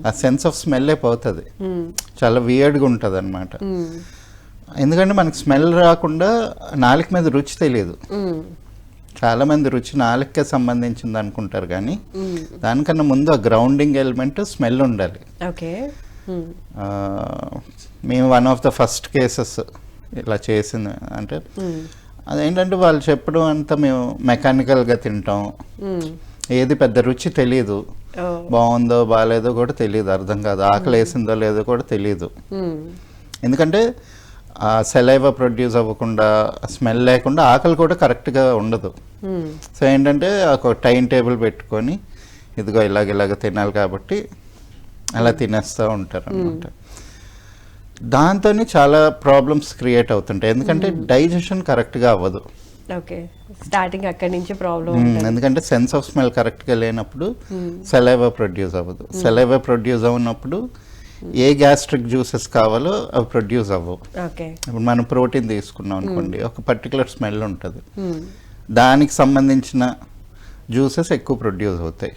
ఆ సెన్స్ ఆఫ్ స్మెల్లే పోతుంది, చాలా వియర్డ్గా ఉంటుంది అనమాట. ఎందుకంటే మనకి స్మెల్ రాకుండా నాలుక మీద రుచి తెలియదు. చాలా మంది రుచి నాలుకకే సంబంధించింది అనుకుంటారు, కానీ దానికన్నా ముందు ఆ గ్రౌండింగ్ ఎలిమెంట్ స్మెల్ ఉండాలి. ఓకే, మేము one of the first cases ఇలా చేసింది. అంటే అదేంటంటే వాళ్ళు చెప్పడం అంతా మేము మెకానికల్గా తింటాం, ఏది పెద్ద రుచి తెలియదు, బాగుందో బాగాలేదో కూడా తెలియదు, అర్థం కాదు, ఆకలి వేసిందో లేదో కూడా తెలియదు. ఎందుకంటే ఆ సెలైవా ప్రొడ్యూస్ అవ్వకుండా, స్మెల్ లేకుండా ఆకలి కూడా కరెక్ట్గా ఉండదు. సో ఏంటంటే ఒక టైం టేబుల్ పెట్టుకొని ఇదిగో ఇలాగ తినాలి కాబట్టి అలా తినేస్తూ ఉంటారు అనమాట. దాంతో చాలా ప్రాబ్లమ్స్ క్రియేట్ అవుతుంటాయి, ఎందుకంటే డైజెషన్ కరెక్ట్గా అవ్వదు. ఓకే, స్టార్టింగ్ అక్కడి నుంచి ప్రాబ్లం. ఎందుకంటే సెన్స్ ఆఫ్ స్మెల్ కరెక్ట్గా లేనప్పుడు సెలైవా ప్రొడ్యూస్ అవ్వదు. సెలైవా ప్రొడ్యూస్ అవ్వనప్పుడు ఏ గ్యాస్ట్రిక్ జ్యూసెస్ కావాలో అవి ప్రొడ్యూస్ అవ్వవు. ఇప్పుడు మనం ప్రోటీన్ తీసుకున్నాం అనుకోండి, ఒక పర్టికులర్ స్మెల్ ఉంటుంది, దానికి సంబంధించిన జ్యూసెస్ ఎక్కువ ప్రొడ్యూస్ అవుతాయి.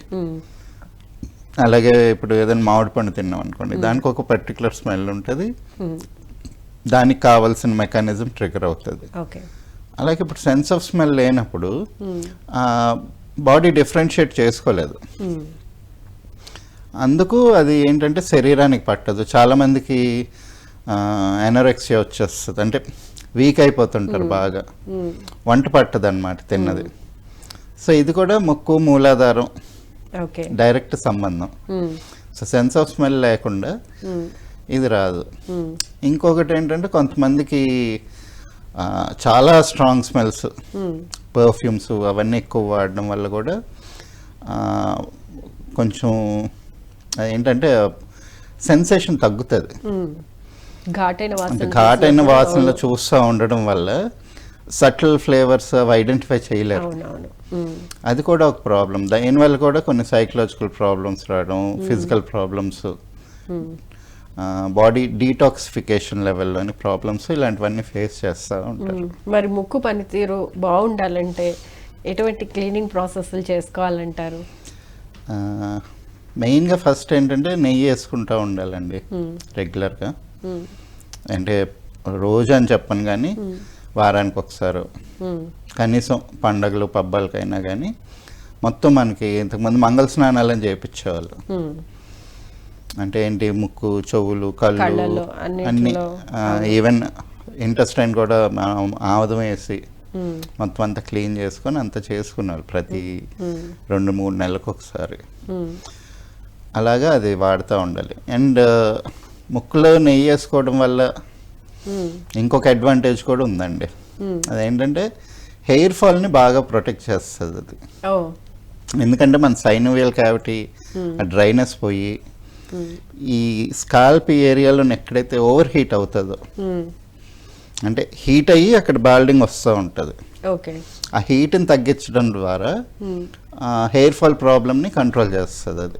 అలాగే ఇప్పుడు ఏదైనా మామిడి పండు తిన్నాం అనుకోండి, దానికి ఒక పర్టికులర్ స్మెల్ ఉంటుంది, దానికి కావాల్సిన మెకానిజం ట్రిగర్ అవుతుంది. అలాగే ఇప్పుడు సెన్స్ ఆఫ్ స్మెల్ లేనప్పుడు బాడీ డిఫరెన్షియేట్ చేసుకోలేదు, అందుకు అది ఏంటంటే శరీరానికి పట్టదు. చాలామందికి ఎనరెక్సియా వచ్చేస్తుంది, అంటే వీక్ అయిపోతుంటారు బాగా, వంట పట్టదు అనమాట తిన్నది. సో ఇది కూడా ముక్కు మూలాధారం డైరెక్ట్ సంబంధం. సో సెన్స్ ఆఫ్ స్మెల్ లేకుండా ఇది రాదు. ఇంకొకటి ఏంటంటే కొంతమందికి చాలా స్ట్రాంగ్ స్మెల్స్, పర్ఫ్యూమ్స్ అవన్నీ ఎక్కువ వాడడం వల్ల కూడా కొంచెం ఏంటంటే సెన్సేషన్ తగ్గుతుంది. ఘాటైన వాసనలు చూస్తూ ఉండడం వల్ల సటిల్ ఫ్లేవర్స్ అవి ఐడెంటిఫై చేయలేరు. అది కూడా ఒక ప్రాబ్లం. దానివల్ల కూడా కొన్ని సైకలాజికల్ ప్రాబ్లమ్స్ రావడం, ఫిజికల్ ప్రాబ్లమ్స్, బాడీ డీటాక్సిఫికేషన్ లెవెల్లోని ప్రాబ్లమ్స్ ఇలాంటివన్నీ ఫేస్ చేస్తూ ఉంటారు. మరి ముక్కు పనితీరు బాగుండాలంటే ఎటువంటి క్లీనింగ్ ప్రాసెస్లు చేసుకోవాలంటారు? మెయిన్గా ఫస్ట్ ఏంటంటే నెయ్యి వేసుకుంటూ ఉండాలండి రెగ్యులర్గా. అంటే రోజు అని చెప్పను కానీ వారానికి ఒకసారి, కనీసం పండగలు పబ్బాలకైనా కానీ. మొత్తం మనకి ఇంతకుముందు మంగళ స్నానాలని చేయించేవాళ్ళు. అంటే ఏంటి, ముక్కు, చెవులు, కళ్ళు అన్ని, ఈవెన్ ఇంటెస్టైన్ కూడా ఆముదం వేసి మొత్తం అంతా క్లీన్ చేసుకొని అంతా చేసుకున్నారు ప్రతి 2-3 నెలలకు ఒకసారి. అలాగా అది వాడుతూ ఉండాలి. అండ్ ముక్కులో నెయ్యి వేసుకోవడం వల్ల ఇంకొక అడ్వాంటేజ్ కూడా ఉందండి. అదేంటంటే హెయిర్ ఫాల్ని బాగా ప్రొటెక్ట్ చేస్తుంది అది. ఎందుకంటే మన సైనోవియల్ క్యావిటీ డ్రైనెస్ పోయి ఈ స్కాల్ప్ ఏరియాలో ఎక్కడైతే ఓవర్ హీట్ అవుతుందో, అంటే హీట్ అయ్యి అక్కడ బాల్డింగ్ వస్తూ ఉంటుంది. ఆ హీట్ని తగ్గించడం ద్వారా హెయిర్ ఫాల్ ప్రాబ్లమ్ని కంట్రోల్ చేస్తుంది అది.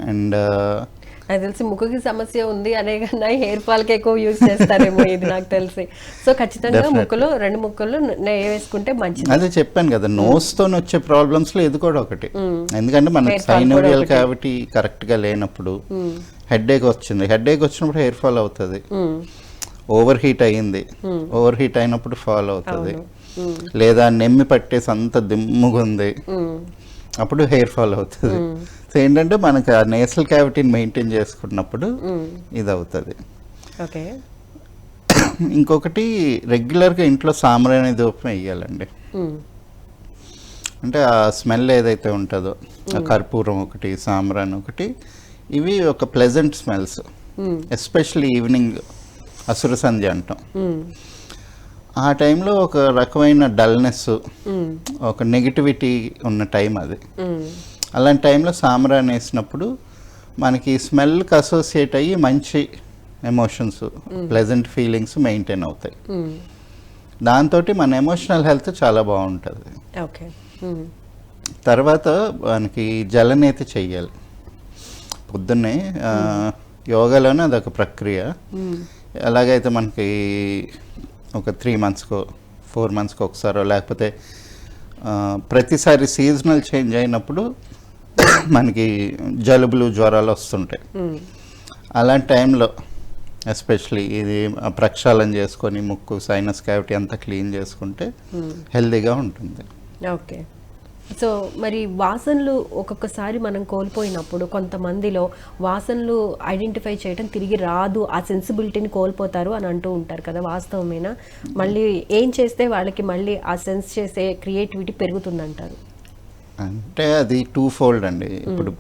అండ్ నాకు తెలిసి ముక్కుకి సమస్య ఉంది అనే కన్నా హెయిర్ ఫాల్కి ఎక్కువ యూజ్ చేస్తారేమో ఇది నాకు తెలిసి. సో ఖచ్చితంగా ముక్కులో 2 ముక్కలు నెయ్యి వేసుకుంటే మంచిది. అదే చెప్పాను కదా, నోస్తో వచ్చే ప్రాబ్లమ్స్లో ఇది కూడా ఒకటి. ఎందుకంటే మన సైనోవియల్ క్యావిటీ కరెక్ట్గా లేనప్పుడు హెడేక్ వచ్చింది, హెడేక్ వచ్చినప్పుడు హెయిర్ ఫాల్ అవుతుంది. ఓవర్ హీట్ అయ్యింది, ఓవర్ హీట్ అయినప్పుడు ఫాల్ అవుతుంది. లేదా నెమ్మి పట్టేసి అంత దిమ్ముగా ఉంది, అప్పుడు హెయిర్ ఫాల్ అవుతుంది. సో ఏంటంటే మనకు ఆ నేసల్ క్యావిటీని మెయింటైన్ చేసుకున్నప్పుడు ఇది అవుతుంది. ఇంకొకటి రెగ్యులర్గా ఇంట్లో సాంబ్రాణి ధూపం వేయాలండి. అంటే ఆ స్మెల్ ఏదైతే ఉంటుందో, ఆ కర్పూరం ఒకటి, సాంబ్రాణి ఒకటి, ఇవి ఒక ప్లెజెంట్ స్మెల్స్. ఎస్పెషల్లీ ఈవినింగ్ అసుర సంధ్య అంటాం. ఆ టైంలో ఒక రకమైన డల్నెస్, ఒక నెగిటివిటీ ఉన్న టైం అది. అలాంటి టైంలో సాంబ్రాణి వేసినప్పుడు మనకి స్మెల్కి అసోసియేట్ అయ్యి మంచి ఎమోషన్స్, ప్లెజెంట్ ఫీలింగ్స్ మెయింటైన్ అవుతాయి. దాంతో మన ఎమోషనల్ హెల్త్ చాలా బాగుంటుంది. తర్వాత మనకి జలనేతి చెయ్యాలి పొద్దున్నే. యోగాలోనే అదొక ప్రక్రియ. ఎలాగైతే మనకి ఒక 3 మంత్స్కో 4 మంత్స్కో ఒకసారో, లేకపోతే ప్రతిసారి సీజనల్ చేంజ్ అయినప్పుడు మనకి జలుబులు, జ్వరాలు వస్తుంటాయి. అలాంటి టైంలో ఎస్పెషలీ ఇది ప్రక్షాళన చేసుకొని ముక్కు, సైనస్ క్యావిటీ అంతా క్లీన్ చేసుకుంటే హెల్తీగా ఉంటుంది. ఓకే. సో మరి వాసనలు ఒక్కొక్కసారి మనం కోల్పోయినప్పుడు కొంతమందిలో వాసనలు ఐడెంటిఫై చేయడం తిరిగి రాదు, ఆ సెన్సిబిలిటీని కోల్పోతారు అని అంటూ ఉంటారు కదా, వాస్తవమేనా? మళ్ళీ ఏం చేస్తే వాళ్ళకి మళ్ళీ ఆ సెన్స్ చేసే క్రియేటివిటీ పెరుగుతుందంటారు? అంటే అది 2 ఫోల్డ్ అండి. ఇప్పుడు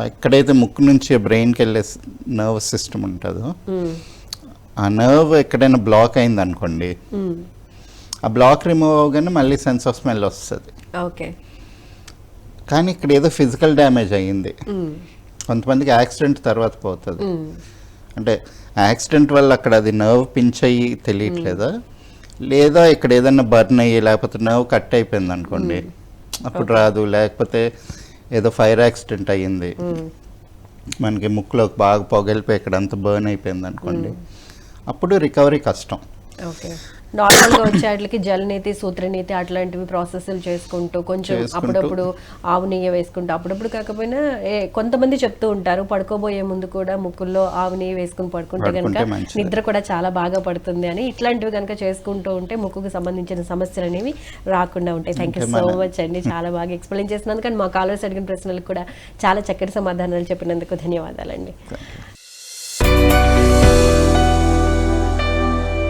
ఎక్కడైతే ముక్కు నుంచి బ్రెయిన్కి వెళ్ళే నర్వ్ సిస్టమ్ ఉంటుందో, ఆ నర్వ్ ఎక్కడైనా బ్లాక్ అయింది అనుకోండి, ఆ బ్లాక్ రిమూవ్ అవగానే మళ్ళీ సెన్స్ ఆఫ్ స్మెల్ వస్తుంది. ఓకే. కానీ ఇక్కడ ఏదో ఫిజికల్ డ్యామేజ్ అయ్యింది. కొంతమందికి యాక్సిడెంట్ తర్వాత పోతుంది. అంటే యాక్సిడెంట్ వల్ల అక్కడ అది నర్వ్ పించ్ అయ్యి తెలియట్లేదా, లేదా ఇక్కడ ఏదైనా బర్న్ అయ్యి లేకపోతే నర్వ్ కట్ అయిపోయింది అనుకోండి, అప్పుడు రాదు. లేకపోతే ఏదో ఫైర్ యాక్సిడెంట్ అయ్యింది, మనకి ముక్కులో బాగా పొగలిపోయి ఇక్కడ అంతా బర్న్ అయిపోయింది అనుకోండి, అప్పుడు రికవరీ కష్టం. ఓకే. నార్మల్గా వచ్చే వాటికి జలనీతి, సూత్రనీతి అట్లాంటివి ప్రాసెస్లు చేసుకుంటూ కొంచెం అప్పుడప్పుడు ఆవు నెయ్యి వేసుకుంటూ, అప్పుడప్పుడు కాకపోయినా కొంతమంది చెప్తూ ఉంటారు పడుకోబోయే ముందు కూడా ముక్కుల్లో ఆవు నెయ్యి వేసుకుని పడుకుంటే కనుక నిద్ర కూడా చాలా బాగా పడుతుంది అని. ఇట్లాంటివి కనుక చేసుకుంటూ ఉంటే ముక్కుకు సంబంధించిన సమస్యలు అనేవి రాకుండా ఉంటాయి. థ్యాంక్ యూ సో మచ్ అండి, చాలా బాగా ఎక్స్ప్లెయిన్ చేసినందుకు. అండ్ మా కాలర్స్ అడిగిన ప్రశ్నలకు కూడా చాలా చక్కటి సమాధానాలు చెప్పినందుకు ధన్యవాదాలండి.